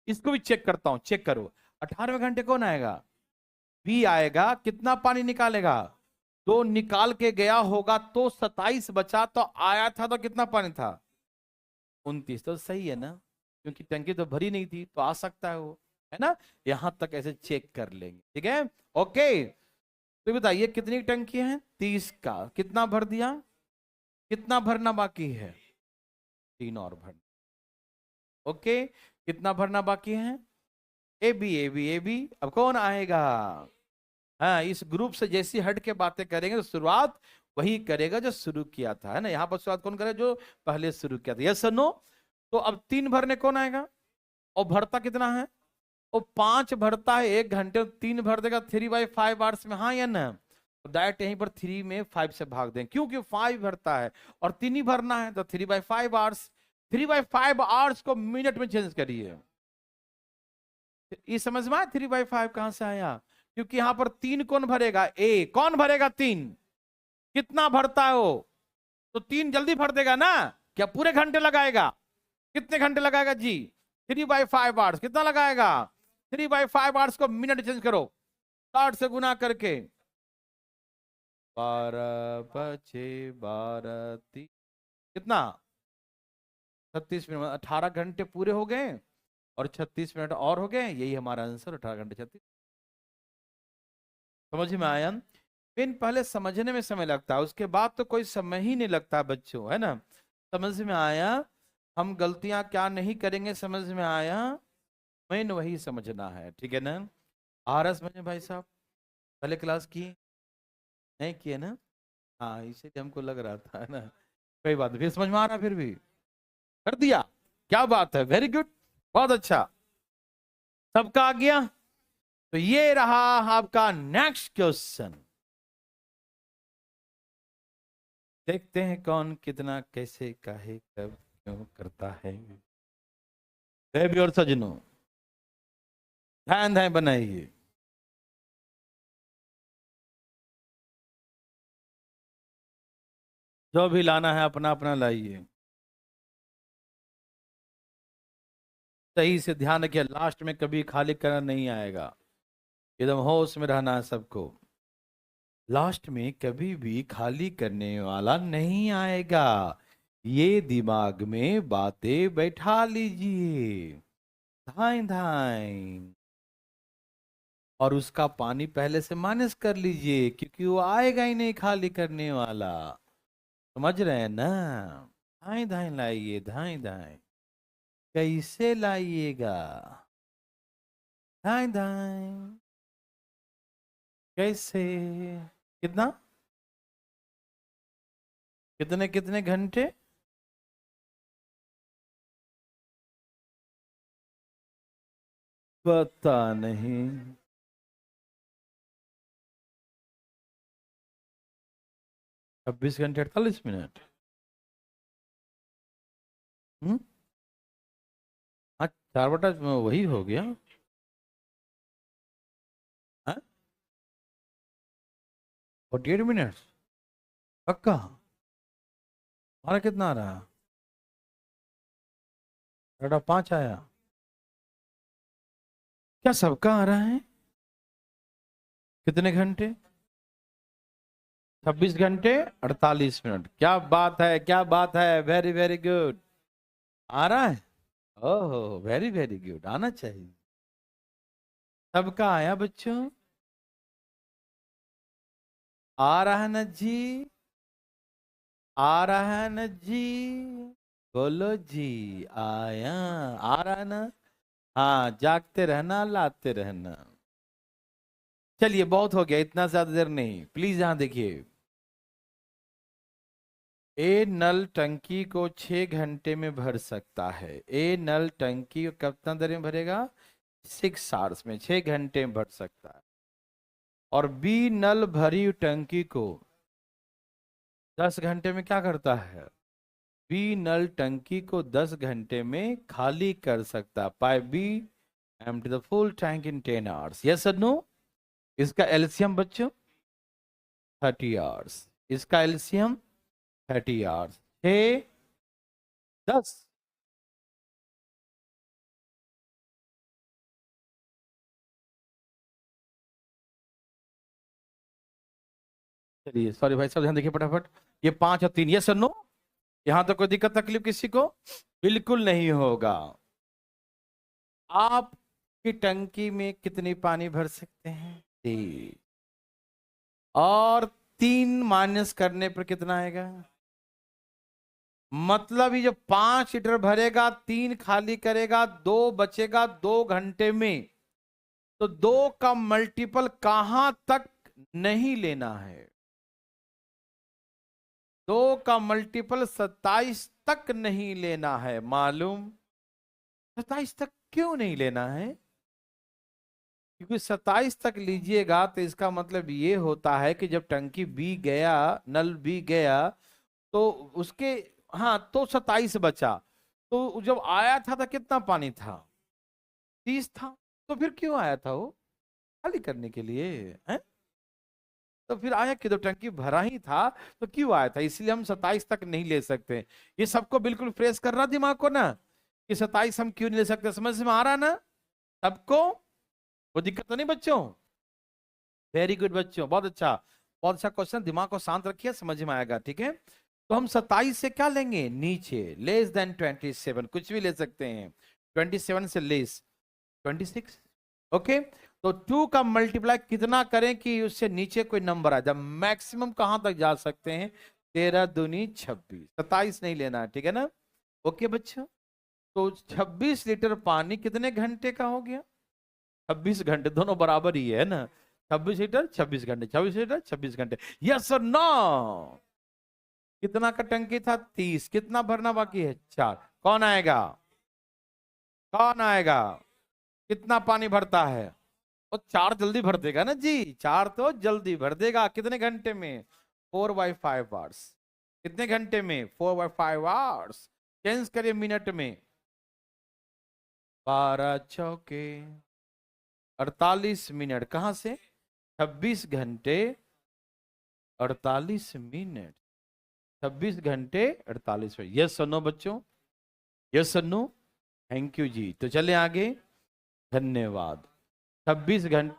इसको भी चेक करता हूं, चेक करो। 18वें घंटे कौन आएगा? बी आएगा। कितना पानी निकालेगा? 2 निकाल के गया होगा तो 27 बचा, तो आया था तो कितना पानी था? 29। तो सही है ना, क्योंकि टंकी तो भरी नहीं थी, तो आ सकता है वो, है ना। यहां तक ऐसे चेक कर लेंगे, ठीक है। ओके, तो बताइए कितनी टंकी है? 30 का कितना भर दिया, कितना भरना बाकी है? 3 और भरना। ओके, कितना भरना बाकी है? A B. अब कौन आएगा? हाँ, इस ग्रुप से जैसी हट के बातें करेंगे तो शुरुआत वही करेगा जो शुरू किया था, है ना। यहाँ पर शुरुआत कौन करेगा? जो पहले शुरू किया था। यस और नो? तो अब 3 भरने कौन आएगा? और भरता कितना है? और 5 भरता है 1 घंटे, 3 भर देगा 3/5 आवर्स में, हाँ या ना। तो डायरेक्ट यहीं पर 3 में 5 से भाग दें, क्योंकि 5 भरता है और 3 ही भरना है, तो 3/5 आवर्स। 3/5 आवर्स को मिनट में चेंज करिए। ये समझ में आया 3/5 कहां से आया? क्योंकि यहां पर 3 कौन भरेगा? ए कौन भरेगा? 3 कितना भरता है वो? तो 3 जल्दी भर देगा ना, क्या पूरे घंटे लगाएगा? कितने घंटे लगाएगा जी? 3/5 आवर्स। कितना लगाएगा? 3/5 आवर्स को मिनट चेंज करो, 60 से गुना करके। 12 बचे 12 कितना? 36 मिनट, 18 घंटे पूरे हो गए और 36 मिनट और हो गए। यही हमारा आंसर, 18 घंटे 36। समझ में आया? लेकिन पहले समझने में समय लगता है, उसके बाद तो कोई समय ही नहीं लगता बच्चों, है ना? समझ में आया? हम गलतियां क्या नहीं करेंगे, समझ में आया? मेन वही समझना है, ठीक है ना? आ रहा समझ में भाई साहब? पहले क्लास की नहीं किए ना? हाँ, इसीलिए हमको लग रहा था, है ना? कोई बात नहीं, फिर समझ में आ रहा, फिर भी कर दिया। क्या बात है, वेरी गुड, बहुत अच्छा। सबका आ गया? तो ये रहा आपका नेक्स्ट क्वेश्चन। देखते हैं कौन कितना कैसे काहे कब क्यों करता है। बेबी और सजनों, ध्यान ध्यान बनाइए। जो भी लाना है अपना अपना लाइए। सही से ध्यान रखिए, लास्ट में कभी खाली करना नहीं आएगा। एकदम होश में रहना है सबको। लास्ट में कभी भी खाली करने वाला नहीं आएगा। ये दिमाग में बातें बैठा लीजिए। धाए धाए। और उसका पानी पहले से माइनस कर लीजिए, क्योंकि वो आएगा ही नहीं खाली करने वाला। समझ रहे हैं ना? धाए धाए लाइए, धाए धाए। कैसे लाइएगा? धाए धाए। कैसे? कितना? कितने कितने घंटे? पता नहीं। 26 घंटे 48 मिनट। हम्म। हाँ, 4 बटा वही हो गया। हाँ, 48 मिनट। पक्का? हमारा कितना आ रहा? 5 आया। क्या सबका आ रहा है? कितने घंटे? 26 घंटे 48 मिनट। क्या बात है, क्या बात है, वेरी वेरी गुड। आ रहा है? ओहो, वेरी वेरी गुड, आना चाहिए। सबका आया बच्चों? आ रहा है ना जी? आ रहा है ना जी? बोलो जी। आया? आ रहा है ना? हाँ, जागते रहना, लाते रहना। चलिए, बहुत हो गया, इतना ज्यादा देर नहीं, प्लीज यहां देखिए। ए नल टंकी को 6 घंटे में भर सकता है। ए नल टंकी को कितना देर में भरेगा? 6 आवर्स में, 6 घंटे में भर सकता है। और बी नल भरी हुई टंकी को 10 घंटे में क्या करता है? बी नल टंकी को 10 घंटे में खाली कर सकता है। Pipe B empty the full tank in 10 hours. Yes और नो? इसका एलसीएम बच्चों 30 आवर्स। इसका एलसीएम 30 आवर्स। 6 10। चलिए, सॉरी भाई साहब, ध्यान देखिए फटाफट। ये 5 और 3, यस और नो? यहां तो कोई दिक्कत तकलीफ किसी को बिल्कुल नहीं होगा। आपकी टंकी में कितनी पानी भर सकते हैं? 3। और 3 माइनस करने पर कितना आएगा? मतलब ये जो 5 लीटर भरेगा, 3 खाली करेगा, 2 बचेगा 2 घंटे में। तो 2 का मल्टीपल कहां तक नहीं लेना है? 2 का मल्टीपल 27 तक नहीं लेना है, मालूम? 27 तक क्यों नहीं लेना है? क्योंकि 27 तक लीजिएगा तो इसका मतलब ये होता है कि जब टंकी बी गया, नल बी गया, तो उसके, हाँ, तो 27 बचा। तो जब आया था तो कितना पानी था? 30 था। तो फिर क्यों आया था वो? खाली करने के लिए, है? तो फिर आया कि तो टंकी भरा ही था, तो क्यों आया था, इसलिए हम 27 तक नहीं ले सकते। ये सबको बिल्कुल फ्रेश कर रहा दिमाग को ना, कि 27 हम क्यों नहीं ले सकते, समझ में आ रहा ना सबको? कोई दिक्कत तो नहीं बच्चों? वेरी गुड बच्चों, बहुत अच्छा क्वेश्चन, दिमाग को शांत रखिए, समझ में आएगा, ठीक है। तो हम 27 से क्या लेंगे, नीचे, लेस देन 27, कुछ भी ले सकते हैं, 27 से लेस 26। ओके, तो 2 का मल्टीप्लाई कितना करें कि उससे नीचे कोई नंबर आ जाए, मैक्सिमम कहां तक जा सकते हैं, 13 दूनी 26, 27 नहीं लेना है, ठीक है ना। ओके बच्चों, तो 26 लीटर पानी कितने घंटे का हो गया, 26 घंटे, दोनों बराबर ही है ना, 26 लीटर 26 घंटे, 26 लीटर 26 घंटे, यस और नो। कितना का टंकी था, 30, कितना भरना बाकी है, 4, कौन आएगा, कौन आएगा, कितना पानी भरता है, और 4 जल्दी भर देगा ना जी, 4 तो जल्दी भर देगा, कितने घंटे में, 4/5 आवर्स, कितने घंटे में, 4/5 आवर्स, चेंज करिए मिनट में, 12 चौके 48 मिनट, कहां से, 26 घंटे 48 मिनट, 26 घंटे 48 मिनट, यस और नो बच्चों, यस और नो, थैंक यू जी। तो चले आगे, धन्यवाद। 26 घंटे,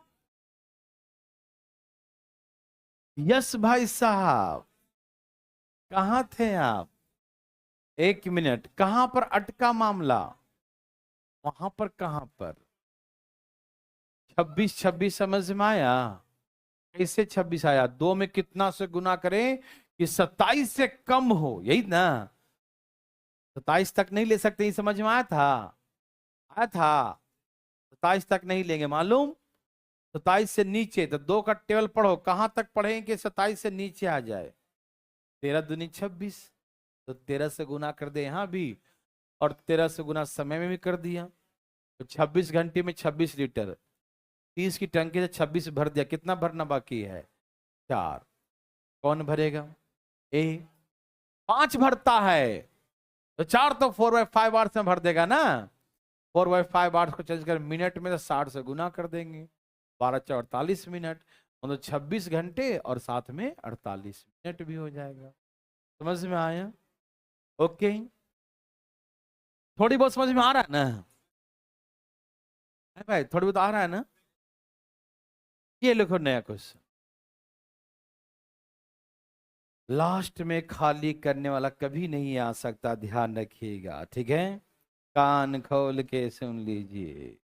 यस भाई साहब, कहां थे आप, 1 मिनट, कहां पर अटका मामला, वहां पर, कहां पर, 26 26 समझ में आया, कैसे 26 आया, 2 में कितना से गुना करें कि 27 से कम हो, यही ना, 27 तक नहीं ले सकते, ये समझ में आया था, आया था, 27 तक नहीं लेंगे मालूम, 27 से नीचे, तो 2 का टेबल पढ़ो, कहां तक पढ़ें कि 27 से नीचे आ जाए, 13 दूनी 26, तो 13 से गुना कर दे यहां भी, और 13 से गुना समय में भी कर दिया, तो 26 घंटे में 26 लीटर, 30 की टंकी से 26 भर दिया, कितना भरना बाकी है, 4, कौन भरेगा, ए, 5 भरता है, तो 4 तो 4/5 आवर्स में भर देगा ना, 4/5 आवर्स को चेंज कर मिनट में, तो 60 से गुना कर देंगे, 12 4 48 मिनट, मतलब 26 घंटे और साथ में 48 मिनट भी हो जाएगा, समझ में आया, ओके, थोड़ी बहुत समझ में आ रहा है ना, है भाई, थोड़ी बहुत आ रहा है ना, ये लिखो नया क्वेश्चन, लास्ट में खाली करने वाला कभी नहीं आ सकता, ध्यान रखिएगा, ठीक है, कान खोल के सुन लीजिए,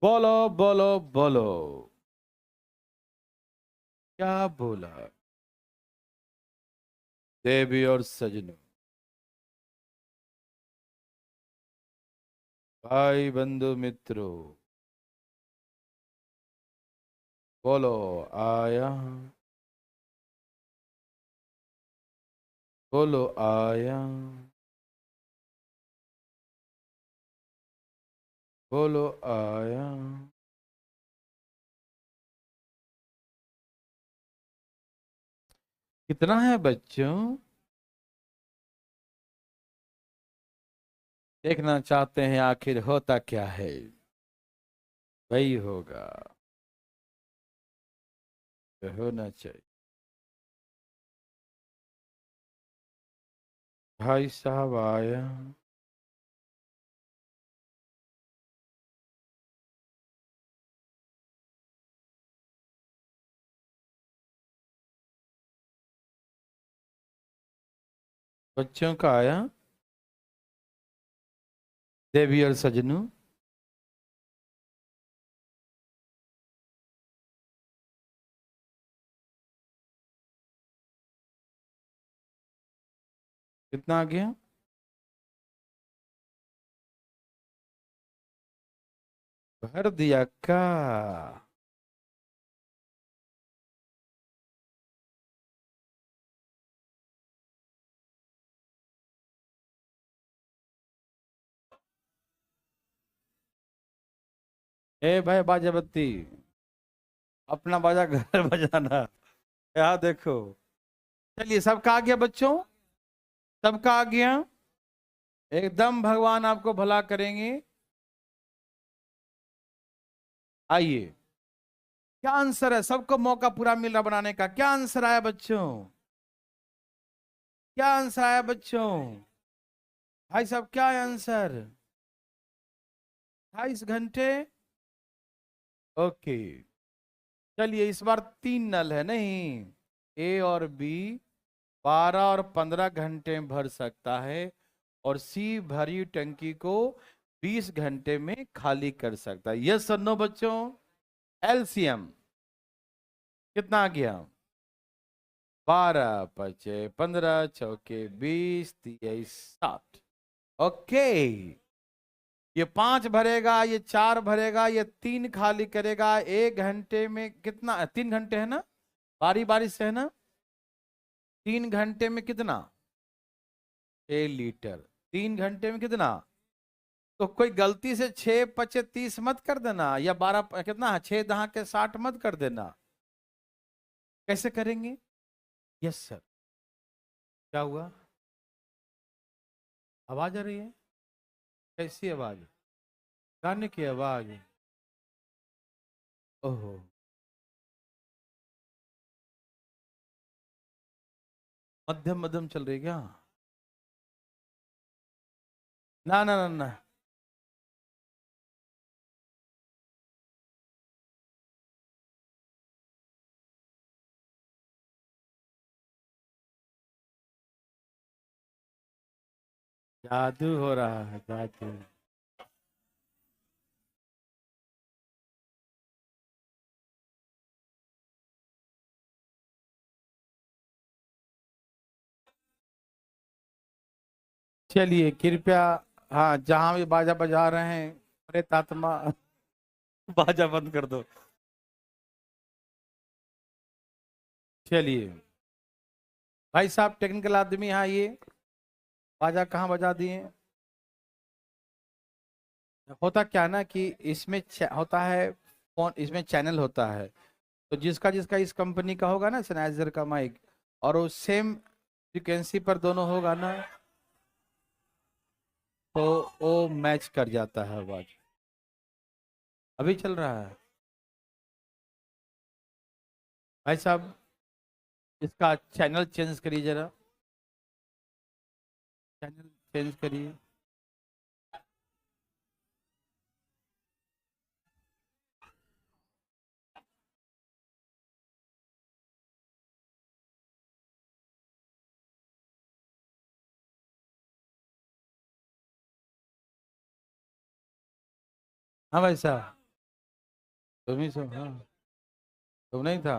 बोलो बोलो बोलो, क्या बोला, देवी और सजनों, भाई बंधु मित्रों, बोलो, आया, बोलो आया, बोलो आया, कितना है बच्चों, देखना चाहते हैं आखिर होता क्या है, वही होगा जो होना चाहिए, भाई साहब आया, बच्चों का आया, देवी और सजनों, कितना आ गया, भर दिया का, ए भाई बाजा बत्ती, अपना बाजा घर बजाना, यहाँ देखो, चलिए सबका आ गया बच्चों, सबका आ गया, एकदम भगवान आपको भला करेंगे, आइए, क्या आंसर है? सबको मौका पूरा मिल रहा बनाने का। क्या आंसर आया बच्चों? क्या आंसर आया बच्चों? भाई साहब क्या है आंसर? 28 घंटे। ओके, चलिए इस बार 3 नल है नहीं, ए और बी 12 और 15 घंटे में भर सकता है, और सी भरी टंकी को 20 घंटे में खाली कर सकता है। यस और नो बच्चों? एलसीएम कितना आ गया? 12 × 5 = 15, चौके 20, 60। ओके, ये 5 भरेगा, ये 4 भरेगा, ये 3 खाली करेगा। 1 घंटे में कितना? 3 घंटे है ना, बारी बारी से है ना। 3 घंटे में कितना? 6 लीटर। 3 घंटे में कितना? तो कोई गलती से 6×5 = 30 मत कर देना, या 12 कितना, 6×10 = 60 मत कर देना। कैसे करेंगे? Yes sir. क्या हुआ? आवाज आ रही है? कैसी आवाज? गाने की आवाज? ओहो, मध्यम मध्यम चल रही है क्या? ना ना ना ना, जादू हो रहा है, जादू। चलिए कृपया, हाँ जहां भी बाजा बजा रहे हैं, अरे तात्मा बाजा बंद कर दो। चलिए भाई साहब टेक्निकल आदमी यहाँ आइए, बाजा कहाँ बजा दिए? होता क्या ना कि इसमें होता है फोन, इसमें चैनल होता है, तो जिसका जिसका इस कंपनी का होगा ना सनाइजर का माइक, और वो सेम फ्रिक्वेंसी पर दोनों होगा ना, तो वो मैच कर जाता है आवाज। अभी चल रहा है भाई साहब, इसका चैनल चेंज करिए जरा, चैनल चेंज करिए। हाँ भाई साहब, तुम ही सो, हाँ तुम नहीं था।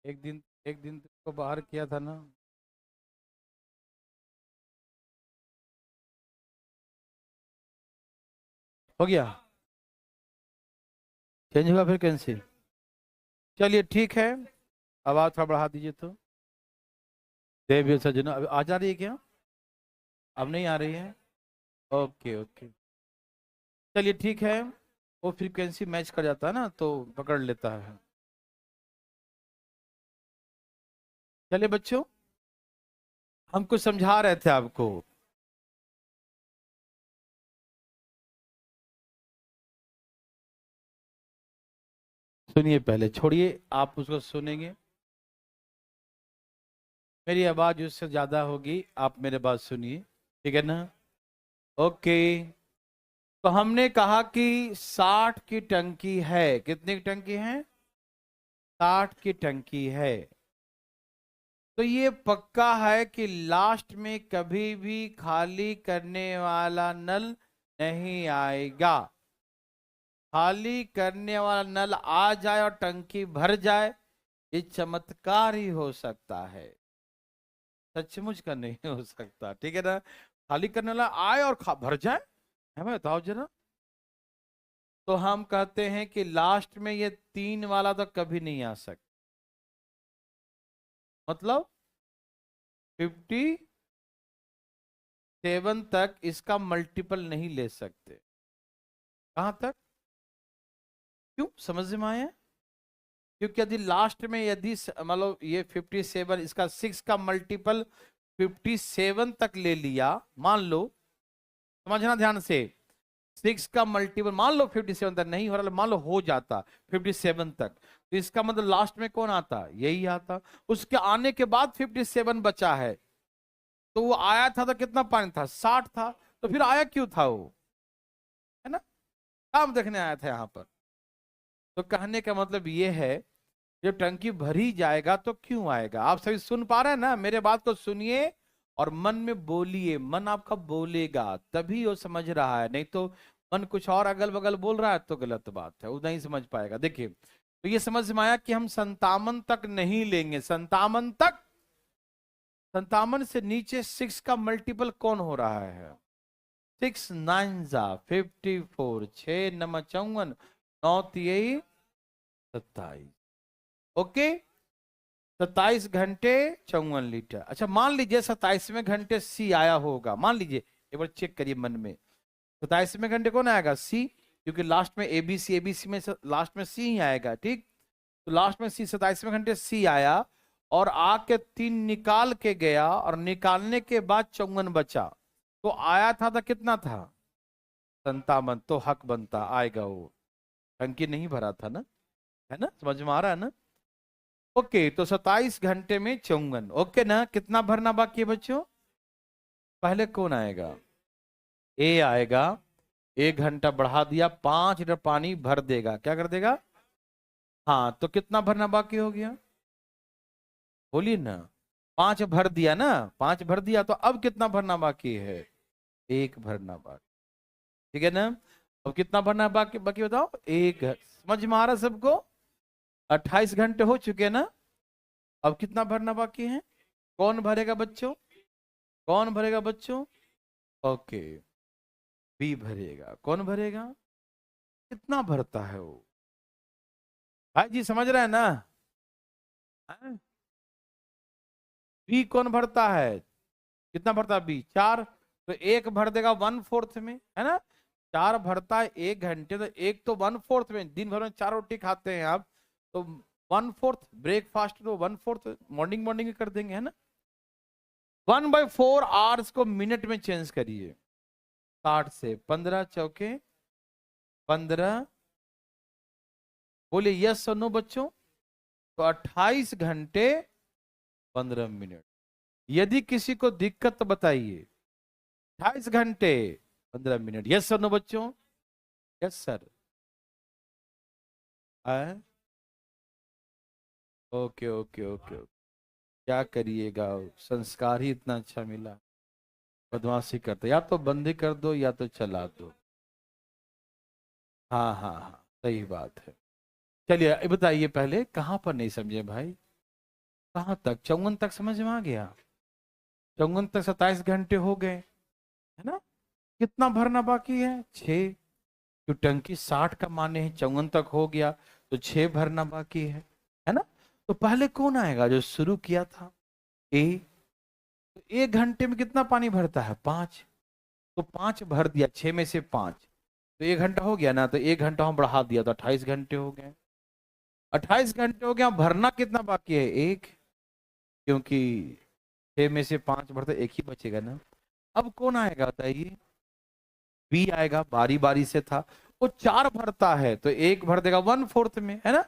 एक दिन तुमको बाहर किया था ना। हो गया, चेंज हुआ फिर कैंसिल। चलिए ठीक है, आवाज थोड़ा बढ़ा दीजिए तो। देव सज्जनों, अब आ जा रही है क्या? अब नहीं आ रही है? ओके ओके, चलिए ठीक है, वो फ्रीक्वेंसी मैच कर जाता है ना, तो पकड़ लेता है। चलिए बच्चों, हम कुछ समझा रहे थे आपको। सुनिए पहले, छोड़िए आप उसको सुनेंगे, मेरी आवाज उससे ज्यादा होगी, आप मेरे बात सुनिए, ठीक है ना? ओके, तो हमने कहा कि 60 की टंकी है। कितनी की टंकी है? 60 की टंकी है। तो ये पक्का है कि लास्ट में कभी भी खाली करने वाला नल नहीं आएगा। खाली करने वाला नल आ जाए और टंकी भर जाए, ये चमत्कार ही हो सकता है, सचमुच का नहीं हो सकता, ठीक है ना? खाली करने वाला आए और भर जाए, हमें बताओ जरा। तो हम कहते हैं कि लास्ट में ये 3 वाला तो कभी नहीं आ सकता, मतलब 57 तक इसका मल्टीपल नहीं ले सकते। कहां तक? क्यों, समझ में आया? क्योंकि यदि लास्ट में यदि मतलब ये 57 इसका 6 का मल्टीपल 57 तक ले लिया, मान लो, समझना ध्यान से, 6 का मल्टीपल मान लो 57 तक नहीं हो रहा, मान लो हो जाता 57 तक, तो इसका मतलब लास्ट में कौन आता, यही आता। उसके आने के बाद 57 बचा है, तो वो आया था तो कितना पानी था, 60 था, तो फिर आया क्यों था वो, है ना, काम देखने आया था यहाँ पर। तो कहने का मतलब ये है, जब टंकी भरी जाएगा तो क्यों आएगा। आप सभी सुन पा रहे हैं ना, मेरे बात को सुनिए और मन में बोलिए, मन आपका बोलेगा तभी वो समझ रहा है, नहीं तो मन कुछ और अगल बगल बोल रहा है तो गलत बात है, वो नहीं समझ पाएगा। देखिए, तो ये समझ में आया कि हम 57 तक नहीं लेंगे, 57 तक, 57 से नीचे 6 का मल्टीपल कौन हो रहा है, 6 9 जा 54, 6 नम 54, 9 तियई 27, ओके, 27 घंटे 54 लीटर। अच्छा मान लीजिए 27वें घंटे सी आया होगा, मान लीजिए, एक बार चेक करिए मन में, 27वें घंटे कौन आएगा, सी, क्योंकि लास्ट में एबीसी, एबीसी में लास्ट में सी ही आएगा, ठीक। तो लास्ट में सी, 27वें घंटे सी आया और आके 3 निकाल के गया और निकालने के बाद 54 बचा, तो आया था तो कितना था, 57, तो हक बनता आएगा वो, टंकी नहीं भरा था ना, है ना, समझ में आ रहा है ना। ओके, तो 27 घंटे में 54, ओके ना, कितना भरना बाकी है बच्चों, पहले कौन आएगा, ए आएगा, 1 घंटा बढ़ा दिया, 5 लीटर पानी भर देगा, क्या कर देगा, हाँ, तो कितना भरना बाकी हो गया, बोलिए ना, 5 भर दिया ना, 5 भर दिया, तो अब कितना भरना बाकी है, 1 भरना बाकी, ठीक है ना। अब कितना भरना बाकी, बाकी बताओ, एक, समझ में आ रहा सबको, 28 घंटे हो चुके ना, अब कितना भरना बाकी है, कौन भरेगा बच्चों, कौन भरेगा बच्चों, ओके, बी भरेगा, कौन भरेगा, कितना भरता है वो, भाई जी समझ रहे हैं ना, हैं? बी कौन भरता है, कितना भरता है बी, 4, तो 1 भर देगा 1/4 में, है ना, 4 भरता है 1 घंटे, तो 1 तो 1/4 में, दिन भर में 4 रोटी खाते हैं आप, तो 1/4 ब्रेकफास्ट, तो 1/4 मॉर्निंग मॉर्निंग में कर देंगे, है ना। 1/4 आवर्स को मिनट में चेंज करिए, 60 से 15 चौके 15, बोलिए यस और नो बच्चों, तो 28 घंटे 15 मिनट। यदि किसी को दिक्कत तो बताइए, 28 घंटे 15 मिनट, यस और नो बच्चों, yes sir, okay okay okay, क्या करिएगा, संस्कार ही इतना अच्छा मिला, बदमाशी करते, या तो बंदी कर दो या तो चला दो, हाँ हाँ हाँ, सही बात है। चलिए ये बताइए, पहले कहाँ पर नहीं समझे भाई, कहाँ तक, 54 तक समझ में आ गया, 54 तक 27 घंटे हो गए, है ना, कितना भरना बाकी है, 6, तो टंकी 60 का माने है, 54 तक हो गया, तो 6 भरना बाकी है ना। तो पहले कौन आएगा, जो शुरू किया था, ए, तो 1 घंटे में कितना पानी भरता है, 5, तो 5 भर दिया, 6 में से 5, तो 1 घंटा हो गया ना, तो 1 घंटा हम बढ़ा दिया, तो 28 घंटे हो गए, 28 घंटे हो गया, भरना कितना बाकी है, 1, क्योंकि 6 में से 5 भरते, 1 ही बचेगा ना। अब कौन आएगा बताइए, बी आएगा, बारी बारी से था, वो 4 भरता है, तो 1 भर देगा 1/4 में, है ना,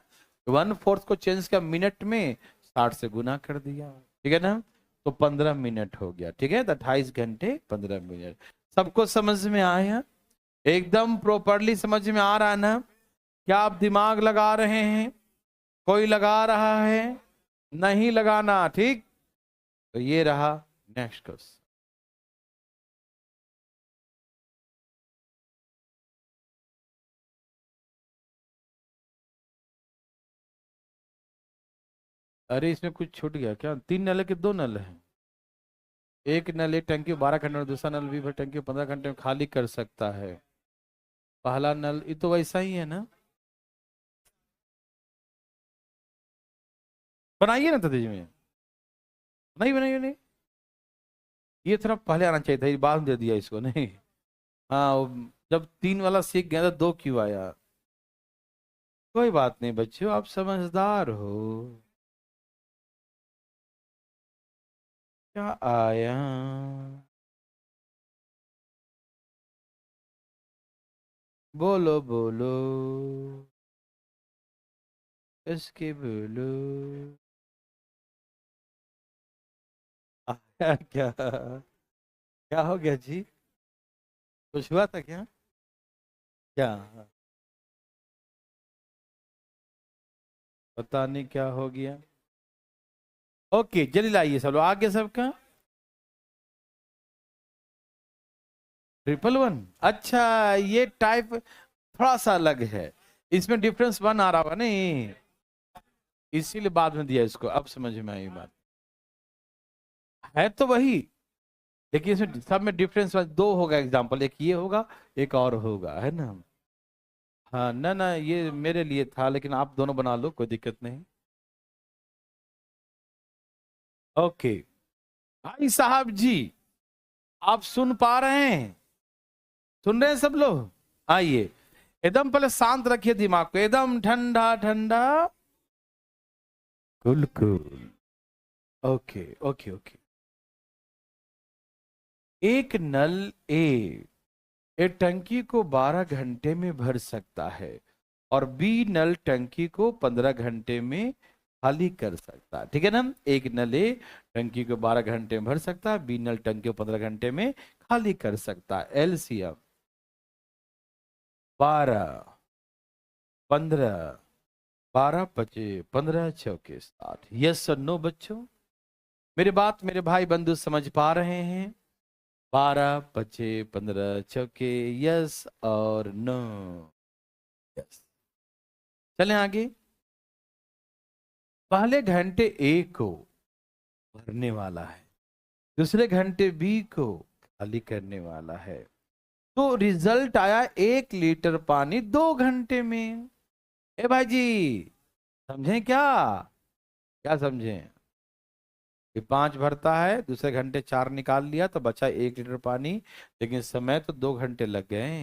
1/4 को चेंज किया मिनट में, 60 से गुना कर दिया, ठीक है ना, तो 15 मिनट हो गया, ठीक है, तो 28 घंटे 15 मिनट। सबको समझ में आया, एकदम प्रॉपरली समझ में आ रहा है ना, क्या आप दिमाग लगा रहे हैं, कोई लगा रहा है, नहीं लगाना, ठीक। तो ये रहा नेक्स्ट क्वेश्चन, अरे इसमें कुछ छूट गया क्या, 3 नल है कि 2 नल है, एक नल एक टंकी 12 घंटे में, दूसरा नल भी भर टंकी 15 घंटे में खाली कर सकता है, पहला नल, ये तो वैसा ही है ना, बनाइए ना ततेज में, नहीं बनाइए, नहीं, ये थोड़ा पहले आना चाहिए था, ये बाद में दे दिया इसको, नहीं, हाँ जब 3 वाला सीख गया तो 2 क्यों आया, कोई बात नहीं बच्चों, आप समझदार हो। क्या आया? बोलो बोलो, इसके बोलो। आया क्या? क्या हो गया जी? कुछ हुआ था क्या? क्या? पता नहीं क्या हो गया। ओके जल्दी लाइए सब लोग, आगे सबका। 111, अच्छा। ये टाइप थोड़ा सा अलग है, इसमें डिफरेंस वन आ रहा होगा नहीं, इसीलिए बाद में दिया इसको। अब समझ में आई बात। है तो वही, लेकिन इसमें सब में डिफरेंस दो होगा। एग्जांपल एक ये होगा, एक और होगा, है ना। हाँ ना ना, ये मेरे लिए था, लेकिन आप दोनों बना लो, कोई दिक्कत नहीं। ओके भाई साहब जी, आप सुन पा रहे हैं? सुन रहे हैं सब लोग? आइए, एकदम पहले शांत रखिए दिमाग को, एकदम ठंडा ठंडा, cool cool. Okay okay okay. एक नल ए एक टंकी को 12 घंटे में भर सकता है, और बी नल टंकी को 15 घंटे में खाली कर सकता है। ठीक है ना? एक नल ए टंकी को 12 घंटे में भर सकता है, बी नल टंकी को 15 घंटे में खाली कर सकता है। एलसीएम 12, 15, 12 पचे 15 चौके 60। यस और नो बच्चों? मेरी बात मेरे भाई बंधु समझ पा रहे हैं? 12 पचे 15 चौके, यस और नो? यस। चलें आगे। पहले घंटे ए को भरने वाला है, दूसरे घंटे बी को खाली करने वाला है, तो रिजल्ट आया 1 लीटर पानी 2 घंटे में। ए भाई जी, समझें क्या? क्या समझें? ये 5 भरता है, दूसरे घंटे 4 निकाल लिया तो बचा 1 लीटर पानी, लेकिन समय तो 2 घंटे लग गए।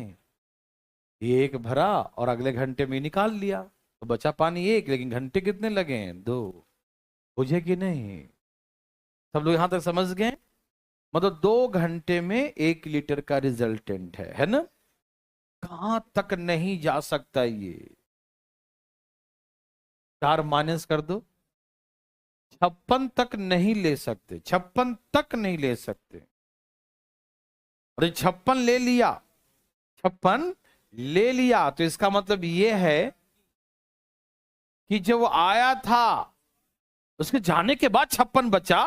ये एक भरा और अगले घंटे में निकाल लिया, तो बचा पानी एक, लेकिन घंटे कितने लगे? 2। बुझे कि नहीं? सब लोग यहां तक समझ गए? मतलब 2 घंटे में 1 लीटर का रिजल्टेंट है ना? कहां तक नहीं जा सकता ये? 4 माइनस कर दो, 56 तक नहीं ले सकते, 56 तक नहीं ले सकते। अरे 56 ले लिया, 56 ले लिया, तो इसका मतलब ये है कि जब वो आया था, उसके जाने के बाद 56 बचा,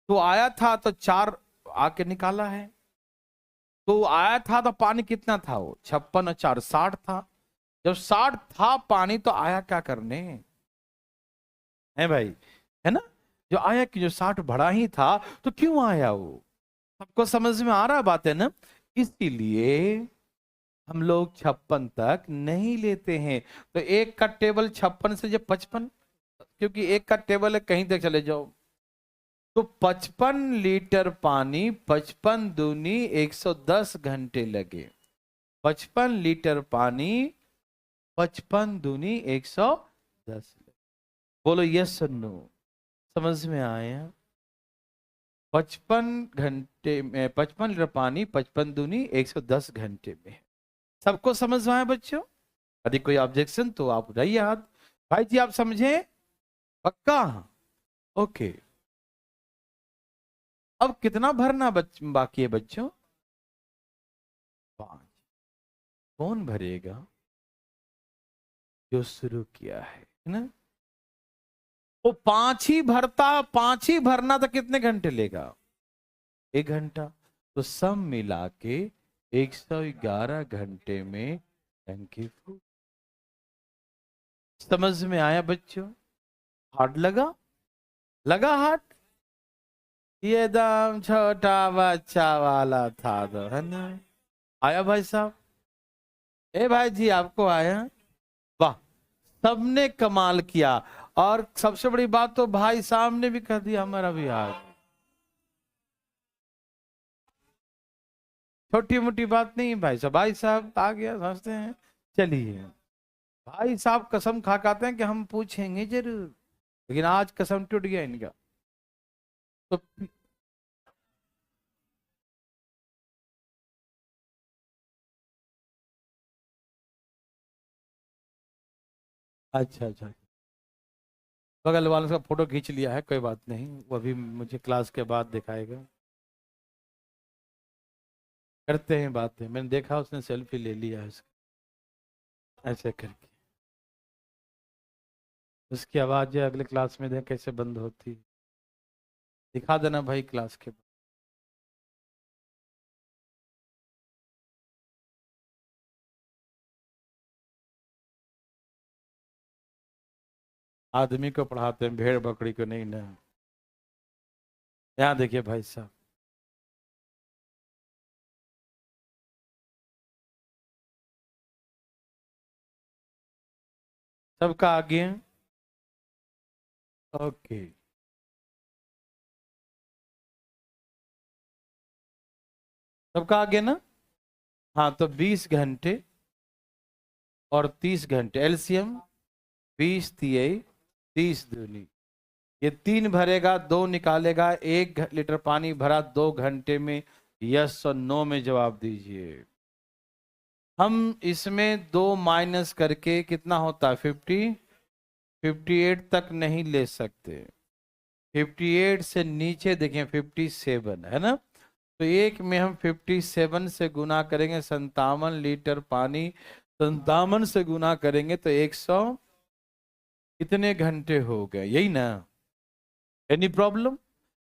तो आया था तो 4 आके निकाला है। तो आया था तो पानी कितना था? वो 56 और 4 60 था। जब 60 था पानी, तो आया क्या करने? है भाई, है ना? जो आया कि जो 60 बड़ा ही था, तो क्यों आया वो? सबको समझ में आ रहा बात है ना? इसीलिए हम लोग 56 तक नहीं लेते हैं। तो एक का टेबल 56 से जब 55, क्योंकि एक का टेबल है, कहीं तक चले जाओ, तो 55 लीटर पानी, 55 दूनी 110 घंटे लगे। 55 लीटर पानी, 55 दूनी 110। बोलो यस और नो? समझ में आया? 55 घंटे में 55 लीटर पानी, 55 दूनी 110 घंटे में। सबको समझ में आया बच्चों? यदि कोई ऑब्जेक्शन तो आप उठाइए हाथ। भाई जी आप समझे? पक्का? ओके। अब कितना भरना बाकी है बच्चों? 5। कौन भरेगा? जो शुरू किया है ना? वो 5 ही भरता, 5 ही भरना तो कितने घंटे लेगा? 1 घंटा। तो सब मिला के 111 घंटे में टंकी फुल। समझ में आया बच्चों? हार्ड लगा? लगा हार्ड? ये एकदम छोटा बच्चा वाला था तो, है ना? आया भाई साहब? ए भाई जी आपको आया? वाह, सबने कमाल किया। और सबसे बड़ी बात तो भाई साहब ने भी कह दिया हमारा भी आ गया। छोटी मोटी बात नहीं भाई साहब, भाई साहब आ गया समझते हैं। चलिए भाई साहब कसम खा खाते हैं कि हम पूछेंगे जरूर, लेकिन आज कसम टूट गया इनका। तो अच्छा अच्छा, बगल वालों का फोटो खींच लिया है, कोई बात नहीं, वो भी मुझे क्लास के बाद दिखाएगा। करते हैं बातें, मैंने देखा उसने सेल्फी ले लिया है ऐसे करके। उसकी आवाज अगले क्लास में देख कैसे बंद होती, दिखा देना भाई क्लास के बाद। आदमी को पढ़ाते हैं, भेड़ बकरी को नहीं ना। यहाँ देखिए भाई साहब, सबका आगे है। ओके, सबका आगे ना। हाँ तो 20 घंटे और 30 घंटे, एलसीएम 20 तिहाई 30 दूनी, ये 3 भरेगा 2 निकालेगा, 1 लीटर पानी भरा 2 घंटे में। यस और नो में जवाब दीजिए। हम इसमें 2 माइनस करके कितना होता है 50, 58 तक नहीं ले सकते। 58 से नीचे देखें 57 है ना, तो एक में हम 57 से गुना करेंगे, 57 लीटर पानी 57 से गुना करेंगे तो 100 कितने घंटे हो गए, यही ना। Any problem.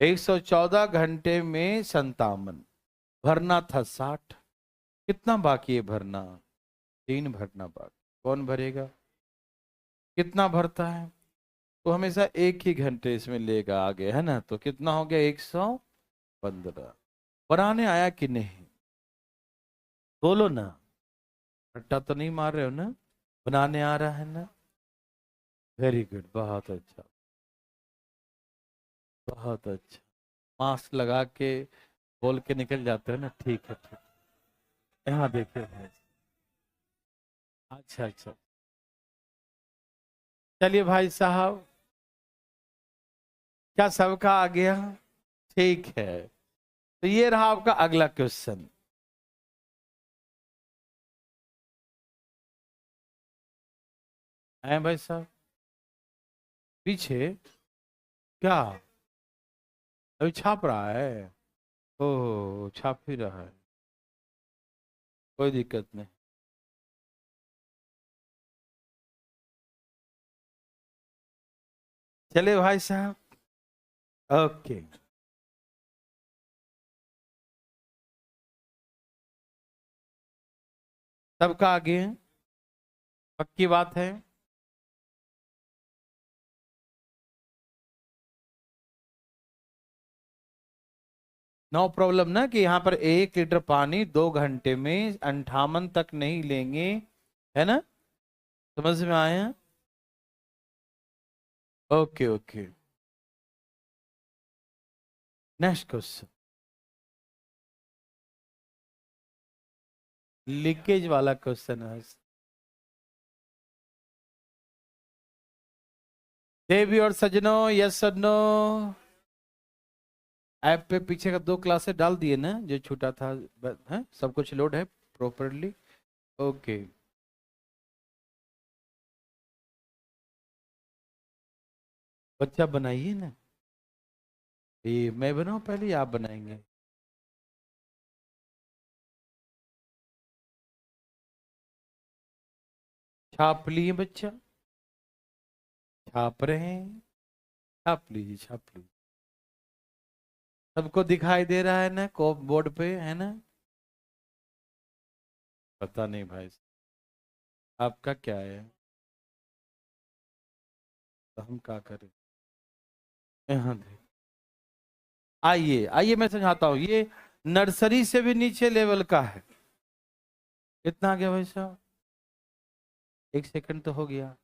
114 घंटे में 57, भरना था 60, कितना बाकी है भरना, 3 भरना बाकी, कौन भरेगा, कितना भरता है, तो हमेशा एक ही घंटे इसमें लेगा आगे, है ना। तो कितना हो गया 115। बनाने आया कि नहीं, बोलो ना, रट्टा तो नहीं मार रहे हो ना, बनाने आ रहा है ना। वेरी गुड, बहुत अच्छा, बहुत अच्छा। मास्क लगा के बोल के निकल जाते हैं ना, ठीक है ठीक। यहाँ देखिए भाई, अच्छा अच्छा, चलिए भाई साहब, क्या सबका आ गया, ठीक है। तो ये रहा आपका अगला क्वेश्चन। है भाई साहब पीछे, क्या अभी छाप रहा है, ओह छाप ही रहा है, कोई दिक्कत नहीं। चले भाई साहब, ओके, सबका आगे है, पक्की बात है। नो प्रॉब्लम ना, कि यहाँ पर 1 लीटर पानी 2 घंटे में 58 तक नहीं लेंगे, है ना, समझ में आया। Okay okay, next question, leakage वाला क्वेश्चन है। देवी और सजनों, यस और नो, ऐप पे पीछे का 2 क्लासेस डाल दिए ना जो छूटा था, है सब कुछ लोड है प्रॉपरली, ओके। बच्चा बनाइए ना, ये मैं बनाऊं पहले या आप बनाएंगे। छाप लिए बच्चा, छाप रहे हैं, छाप लीजिए छाप लीजिए, सबको दिखाई दे रहा है ना को बोर्ड पे, है ना। पता नहीं भाई, आपका क्या है, तो हम क्या करें। यहाँ देख, आइए आइए मैं समझाता हूँ, ये नर्सरी से भी नीचे लेवल का है। कितना आ गया भाई साहब, 1 सेकंड तो हो गया।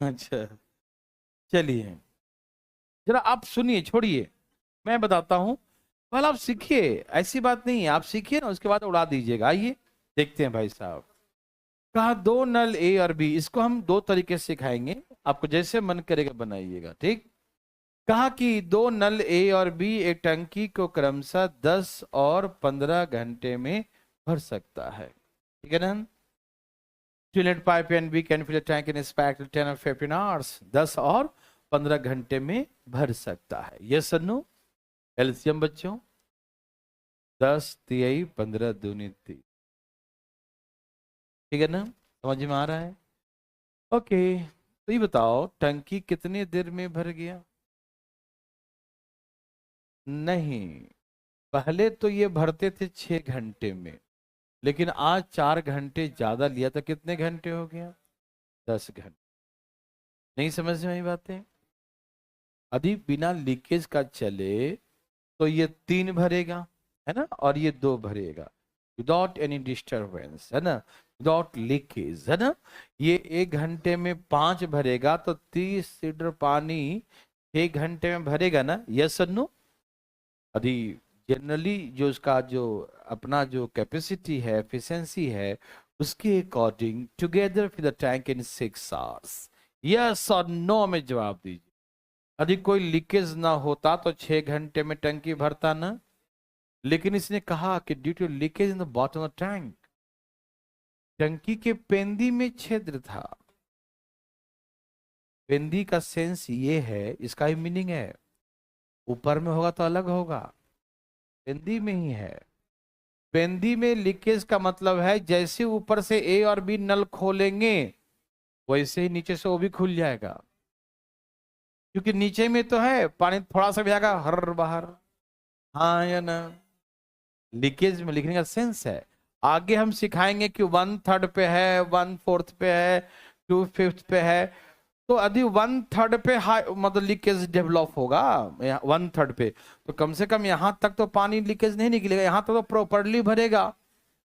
अच्छा, चलिए जरा आप सुनिए, छोड़िए, मैं बताता हूँ, पहले आप सीखिए, ऐसी बात नहीं है, आप सीखिए ना उसके बाद उड़ा दीजिएगा। आइए देखते हैं भाई साहब, कहा दो नल ए और बी, इसको हम दो तरीके से सिखाएंगे, आपको जैसे मन करेगा बनाइएगा, ठीक। कहा कि दो नल ए और बी एक टंकी को क्रमशः 10 और 15 घंटे में भर सकता है, ठीक है ना। टूलेट pipe and B can fill tank in spec 10 और 15 आवर्स, 10 और 15 घंटे में भर सकता है। यस और नो। एलसीएम बच्चों 10 तिहाई 15 दूनी 30, ठीक है ना, समझ में आ रहा है। ओके, तो ये बताओ टंकी कितने देर में भर गया। नहीं, पहले तो ये भरते थे 6 घंटे में, लेकिन आज 4 घंटे ज्यादा लिया, तो कितने घंटे हो गया, 10 घंटे। नहीं समझ में आई बातें। यदि बिना लीकेज का चले तो ये 3 भरेगा, है ना, और ये 2 भरेगा विदाउट एनी डिस्टरबेंस, है ना, विदाउट लीकेज, है ना। ये 1 घंटे में 5 भरेगा, तो 30 लीटर पानी 1 घंटे में भरेगा ना, यस और नो। यदि जनरली जो उसका जो अपना जो कैपेसिटी है, एफिशिएंसी है, उसके according together fill the tank in 6 hours, yes और नो में जवाब दीजिए। यदि कोई लीकेज ना होता तो 6 घंटे में टंकी भरता ना, लेकिन इसने कहा कि due to leakage in the bottom of tank, टंकी के पेंदी में छिद्र था। पेंदी का सेंस ये है, इसका ही मीनिंग है, ऊपर में होगा तो अलग होगा, पेंदी में ही है। पेंदी में लीकेज का मतलब है जैसे ऊपर से ए और बी नल खोलेंगे वैसे ही नीचे से वो भी खुल जाएगा, क्योंकि नीचे में तो है पानी थोड़ा सा भी आएगा हर बाहर, हाँ या ना। लीकेज में लिखने का सेंस है। आगे हम सिखाएंगे कि 1/3 पे है, 1/4 पे है, 2/5 पे है। तो यदि 1/3 पे मतलब लीकेज डेवलप होगा 1/3 पे, तो कम से कम यहां तक तो पानी लीकेज नहीं निकलेगा, यहां तक तो प्रॉपरली भरेगा।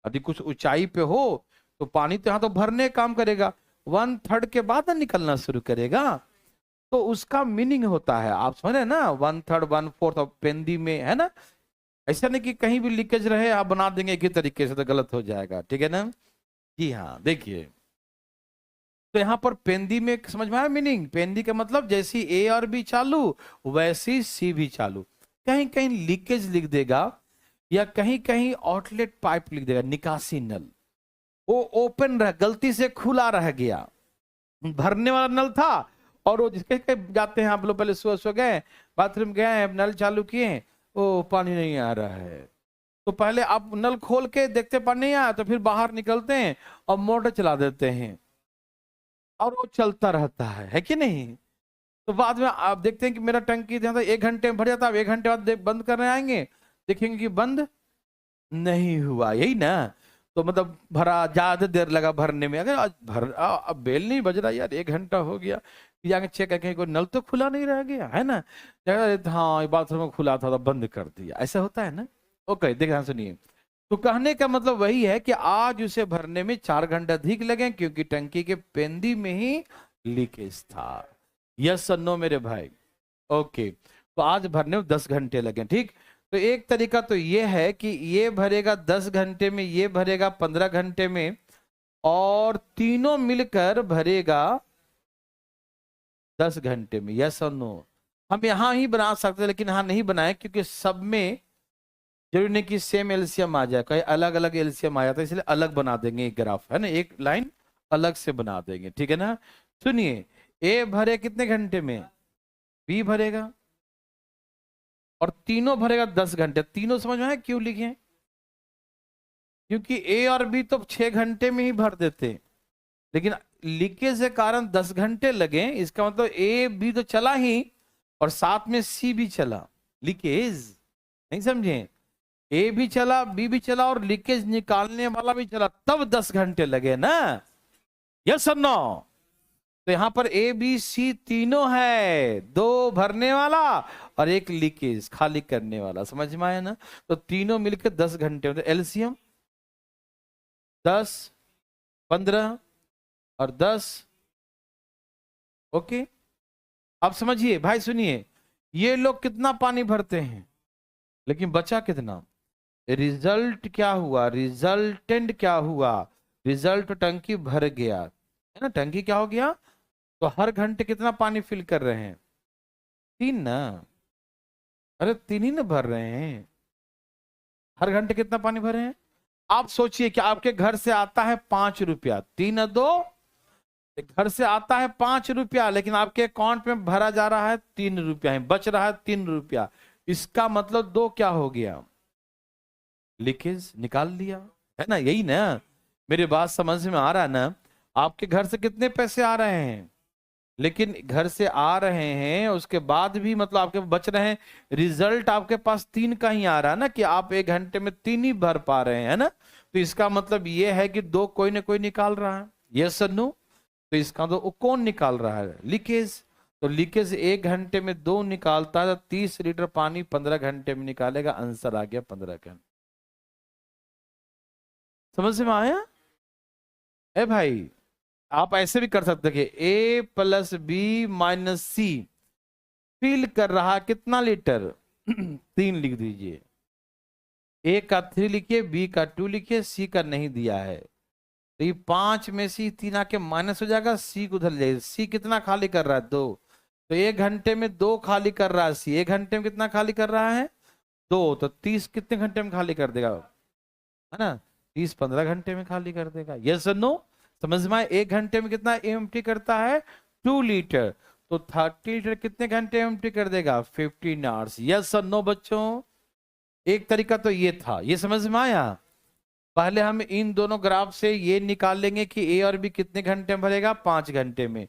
यदि कुछ ऊंचाई पे हो तो पानी तो यहाँ तो भरने काम करेगा, 1/3 के बाद ना निकलना शुरू करेगा। तो उसका मीनिंग होता है, आप समझ रहे हैं ना, 1/3 1/4 और पेंदी में, है ना। ऐसा नहीं कि कहीं भी लीकेज रहे आप बना देंगे एक ही तरीके से, तो गलत हो जाएगा, ठीक है ना। जी हाँ, देखिए तो यहाँ पर पेंदी में समझ में आया मीनिंग। पेंदी का मतलब जैसी ए और बी चालू वैसी सी भी चालू। कहीं कहीं लीकेज लिख देगा या कहीं कहीं आउटलेट पाइप लिख देगा, निकासी नल, वो ओपन रह गलती से खुला रह गया, भरने वाला नल था और वो जिसके जाते हैं आप लोग, पहले सुबह सुबह गए बाथरूम गए नल चालू किए, वो पानी नहीं आ रहा है, तो पहले आप नल खोल के देखते पानी नहीं आया, तो फिर बाहर निकलते हैं और मोटर चला देते हैं और वो चलता रहता है कि नहीं। तो बाद में आप देखते हैं कि मेरा टंकी 1 घंटे में भर जाता है, 1 घंटे बाद बंद करने आएंगे देखेंगे कि बंद नहीं हुआ, यही ना। तो मतलब भरा, ज्यादा देर लगा भरने में, अगर आज अब बेल नहीं बज रहा यार, 1 घंटा हो गया, जाके चेक करके कोई नल तो खुला नहीं रह गया, है ना। हाँ बाथरूम में खुला था तो बंद कर दिया, ऐसा होता है ना। ओके देखना सुनिए, तो कहने का मतलब वही है कि आज उसे भरने में 4 घंटे अधिक लगे क्योंकि टंकी के पेंदी में ही लीकेज था। यस और नो मेरे भाई। ओके, तो आज भरने में 10 घंटे लगे, ठीक। तो एक तरीका तो ये है कि ये भरेगा 10 घंटे में, ये भरेगा 15 घंटे में, और तीनों मिलकर भरेगा 10 घंटे में। यस और नो। हम यहां ही बना सकते हैं लेकिन यहां नहीं बनाए क्योंकि सब में जरूरी नहीं कि सेम एलसीएम आ जाए, कहीं अलग अलग एलसीएम आ जाता है, इसलिए अलग बना देंगे एक ग्राफ, है ना, एक लाइन अलग से बना देंगे, ठीक है ना। सुनिए, ए भरे कितने घंटे में, बी भरेगा, और तीनों भरेगा 10 घंटे। तीनों समझ में आया क्यों लिखे, क्योंकि ए और बी तो 6 घंटे में ही भर देते, लेकिन लीकेज के कारण 10 घंटे लगे, इसका मतलब ए बी तो चला ही और साथ में सी भी चला, लीकेज नहीं समझे, ए भी चला बी भी चला और लीकेज निकालने वाला भी चला, तब 10 घंटे लगे ना। यस और नो। तो यहां पर ए बी सी तीनों है, 2 भरने वाला और 1 लीकेज खाली करने वाला, समझ में आया ना। तो तीनों मिलकर 10 घंटे, मतलब एलसीएम 10 15 और 10। ओके, अब समझिए भाई, सुनिए, ये लोग कितना पानी भरते हैं लेकिन बचा कितना, रिजल्ट क्या हुआ, रिजल्टेंट क्या हुआ, रिजल्ट टंकी भर गया, है ना, टंकी क्या हो गया, तो हर घंटे कितना पानी फिल कर रहे हैं, 3 ना, अरे 3 ही ना भर रहे हैं, हर घंटे कितना पानी भरे हैं। आप सोचिए कि आपके घर से आता है 5 रुपया, 3 2, घर से आता है 5 रुपया, लेकिन आपके अकाउंट में भरा जा रहा है 3 रुपया, है बच रहा है 3 रुपया, इसका मतलब 2 क्या हो गया, लीकेज निकाल लिया, है ना, यही ना, मेरी बात समझ में आ रहा है ना। आपके घर से कितने पैसे आ रहे हैं, लेकिन घर से आ रहे हैं उसके बाद भी मतलब आपके बच रहे हैं, रिजल्ट आपके पास 3 का ही आ रहा है ना, कि आप 1 घंटे में 3 ही भर पा रहे हैं, है ना, तो इसका मतलब ये है कि 2 कोई ना कोई निकाल रहा है, यस और नो। तो इसका तो कौन निकाल रहा है, लीकेज। तो लीकेज 1 घंटे में 2 निकालता है, तो 30 लीटर पानी 15 घंटे में निकालेगा, आंसर आ गया 15 घंटे। समझ में आया ए भाई। आप ऐसे भी कर सकते कि ए प्लस बी माइनस सी फिल कर रहा कितना लीटर 3 लिख दीजिए, ए का 3 लिखिए, बी का 2 लिखिए, सी का नहीं दिया है, तो ये 5 में से 3 आके माइनस हो जाएगा, सी को उधर ले जाइए, सी कितना खाली कर रहा है 2, तो 1 घंटे में 2 खाली कर रहा है सी, 1 घंटे में कितना खाली कर रहा है 2, तो 30 कितने घंटे में खाली कर देगा, है ना, 30 15 घंटे में खाली कर देगा, यस और नो। समझ में आए, 1 घंटे में कितना एम्प्टी करता है 2 लीटर, तो 30 लीटर कितने घंटे एम्प्टी कर देगा 15 आवर्स, यस और नो बच्चों। एक तरीका तो ये था, ये समझ में आया। पहले हम इन दोनों ग्राफ से ये निकाल लेंगे कि ए और बी कितने घंटे में भरेगा 5 घंटे में,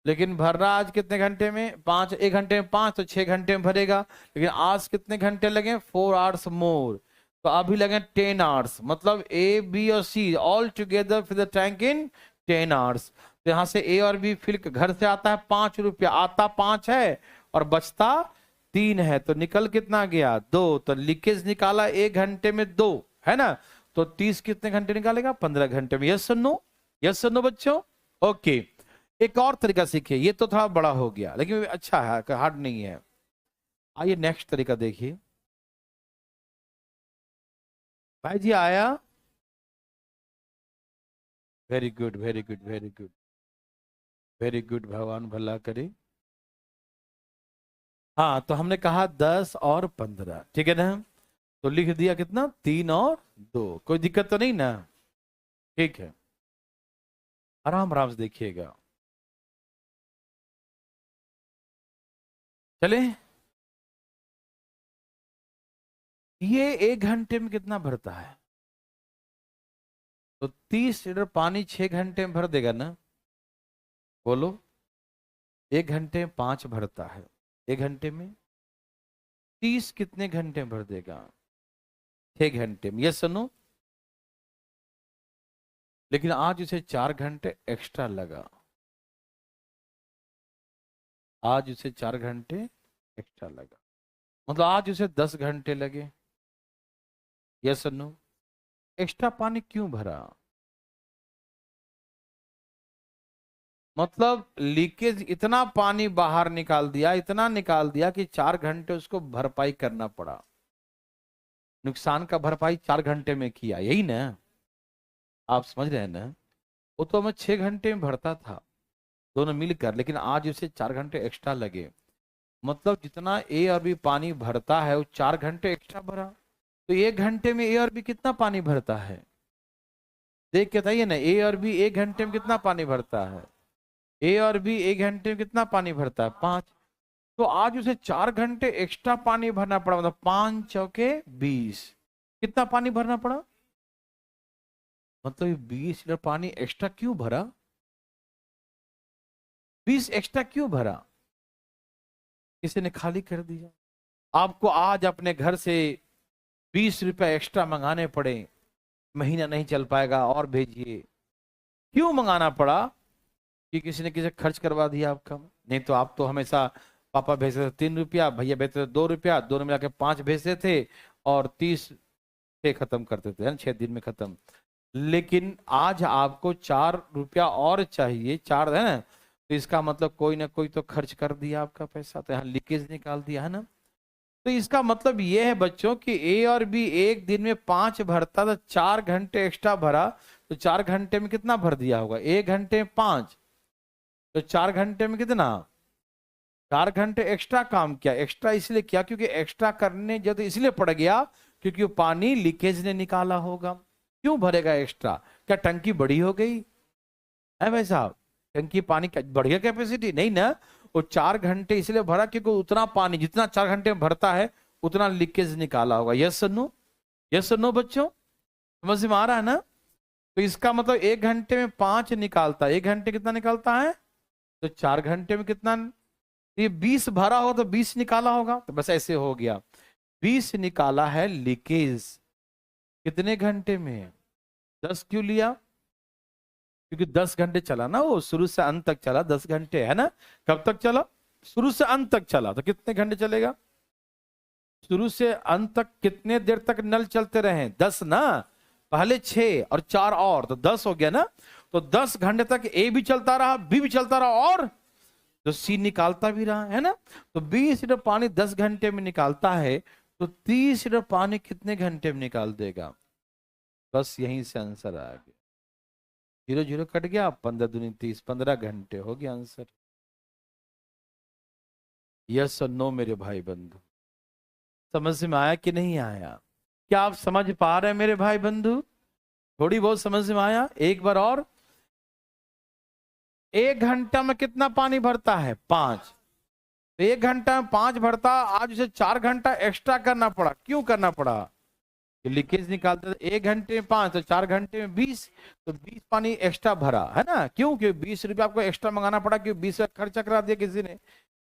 लेकिन भर रहा आज कितने घंटे में 5, 1 घंटे में 5 तो 6 घंटे में भरेगा, लेकिन आज कितने घंटे लगे 4 आवर्स मोर, तो अभी लगे 10 आवर्स, मतलब ए बी और सी ऑल टुगेदर फिर द टैंक इन 10 आवर्स। तो यहाँ से ए और बी फिर घर से आता है 5 रुपया, आता 5 है और बचता 3 है, तो निकल कितना गया 2, तो लीकेज निकाला 1 घंटे में 2, है ना, तो 30 कितने घंटे निकालेगा 15 घंटे में, यस और नो, यस और नो बच्चों। ओके, एक और तरीका सीखिए, ये तो थोड़ा बड़ा हो गया लेकिन अच्छा है, हार्ड नहीं है। आइए नेक्स्ट तरीका देखिए, भाई जी आया, very good very good very good very good, भगवान भला करे। हाँ, तो हमने कहा 10 और 15, ठीक है ना, तो लिख दिया कितना 3 और 2, कोई दिक्कत तो नहीं ना, ठीक है, आराम आराम से देखिएगा, चले। ये 1 घंटे में कितना भरता है, तो 30 लीटर पानी 6 घंटे में भर देगा ना, बोलो, 1 घंटे में 5 भरता है, 1 घंटे में 30 कितने घंटे में भर देगा 6 घंटे में, यस सुनो, लेकिन आज उसे 4 घंटे एक्स्ट्रा लगा, आज उसे 4 घंटे एक्स्ट्रा लगा, मतलब आज उसे 10 घंटे लगे, यस नो, एक्स्ट्रा पानी क्यों भरा, मतलब लीकेज इतना पानी बाहर निकाल दिया, इतना निकाल दिया कि 4 घंटे उसको भरपाई करना पड़ा, नुकसान का भरपाई 4 घंटे में किया, यही ना, आप समझ रहे हैं ना। वो तो मैं 6 घंटे में भरता था दोनों मिलकर, लेकिन आज उसे 4 घंटे एक्स्ट्रा लगे, मतलब जितना ए और बी पानी भरता है वो 4 घंटे एक्स्ट्रा भरा, तो 1 घंटे में ए और बी कितना पानी भरता है, देख के बताइए ना, ए और बी 1 घंटे में कितना पानी भरता है, ए और बी 1 घंटे में कितना पानी भरता है 5, तो आज उसे 4 घंटे एक्स्ट्रा पानी भरना पड़ा, मतलब 5 चौके 20, कितना पानी भरना पड़ा, मतलब 20 लीटर पानी एक्स्ट्रा क्यों भरा, 20 एक्स्ट्रा क्यों भरा, किसी ने खाली कर दिया, आपको आज अपने घर से 20 रुपया एक्स्ट्रा मंगाने पड़े, महीना नहीं चल पाएगा और भेजिए, क्यों मंगाना पड़ा, कि किसी ने किसी खर्च करवा दिया आपका, नहीं तो आप तो हमेशा पापा भेजते थे 3 रुपया, भैया भेजते थे 2 रुपया, दोनों मिला के 5 भेजते थे और 30 से खत्म करते थे, 6 दिन में खत्म, लेकिन आज आपको 4 रुपया और चाहिए, 4 है ना, तो इसका मतलब कोई ना कोई तो खर्च कर दिया आपका पैसा, तो यहाँ लीकेज निकाल दिया है ना। तो इसका मतलब ये है बच्चों कि ए और बी एक दिन में 5 भरता था, 4 घंटे एक्स्ट्रा भरा, तो 4 घंटे में कितना भर दिया होगा? 1 घंटे में 5, तो 4 घंटे में कितना? 4 घंटे एक्स्ट्रा काम किया। एक्स्ट्रा इसलिए किया क्योंकि एक्स्ट्रा करने जो तो इसलिए पड़ गया क्योंकि वो पानी लीकेज ने निकाला होगा। क्यों भरेगा एक्स्ट्रा? क्या टंकी बड़ी हो गई है भाई साहब? टंकी पानी बढ़िया कैपेसिटी नहीं ना, वो 4 घंटे इसलिए भरा क्योंकि उतना पानी जितना 4 घंटे में भरता है उतना लीकेज निकाला होगा। यस और नो? यस और नो बच्चों? समझ में आ रहा है ना? तो इसका मतलब 1 घंटे में 5 निकालता है, 1 घंटे कितना निकालता है? तो 4 घंटे में कितना? ये 20 भरा होगा तो 20 निकाला होगा, तो बस ऐसे हो गया। 20 निकाला है लीकेज, कितने घंटे में? 10 क्यों लिया? क्योंकि 10 घंटे चला ना, वो शुरू से अंत तक चला, 10 घंटे है ना। कब तक चला? शुरू से अंत तक चला, तो कितने घंटे चलेगा? शुरू से अंत तक कितने देर तक नल चलते रहे? 10 ना, पहले 6 और 4 और, तो 10 हो गया ना। तो 10 घंटे तक ए भी चलता रहा, बी भी चलता रहा, और जो सी निकालता भी रहा है ना। तो 20 लीटर पानी 10 घंटे में निकालता है, तो 30 लीटर पानी कितने घंटे में निकाल देगा? बस यहीं से आंसर आ गया। 0 0 कट गया, 15 दूनी 30, 15 घंटे हो गया आंसर। यस और नो मेरे भाई बंधु? समझ में आया कि नहीं आया? क्या आप समझ पा रहे हैं मेरे भाई बंधु? थोड़ी बहुत समझ में आया? एक बार और। 1 घंटा में कितना पानी भरता है? 5। 1 घंटा में 5 भरता, आज उसे 4 घंटा एक्स्ट्रा करना पड़ा। क्यों करना पड़ा? लीकेज निकालते थे। 1 घंटे में 5 तो 4 घंटे में 20, तो 20 पानी एक्स्ट्रा भरा है ना। क्यों? क्योंकि 20 रुपये आपको एक्स्ट्रा मंगाना पड़ा, क्योंकि 20 का खर्चा करा दिया किसी ने,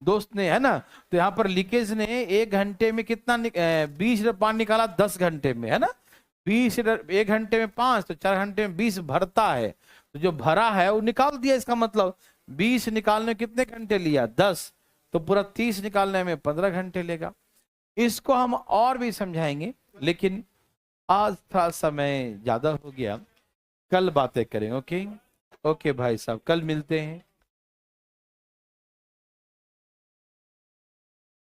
दोस्त ने, है ना। तो यहाँ पर लीकेज ने 1 घंटे में कितना 20 लीटर पानी निकाला 10 घंटे में, है ना। 20 लीटर 1 घंटे में 5 तो 4 घंटे में 20 भरता है, तो जो भरा है वो निकाल दिया। इसका मतलब 20 निकालने में कितने घंटे लिया? 10, तो पूरा 30 निकालने में 15 घंटे लेगा। इसको हम और भी समझाएंगे, लेकिन आज था समय ज्यादा हो गया, कल बातें करें। ओके ओके भाई साहब, कल मिलते हैं।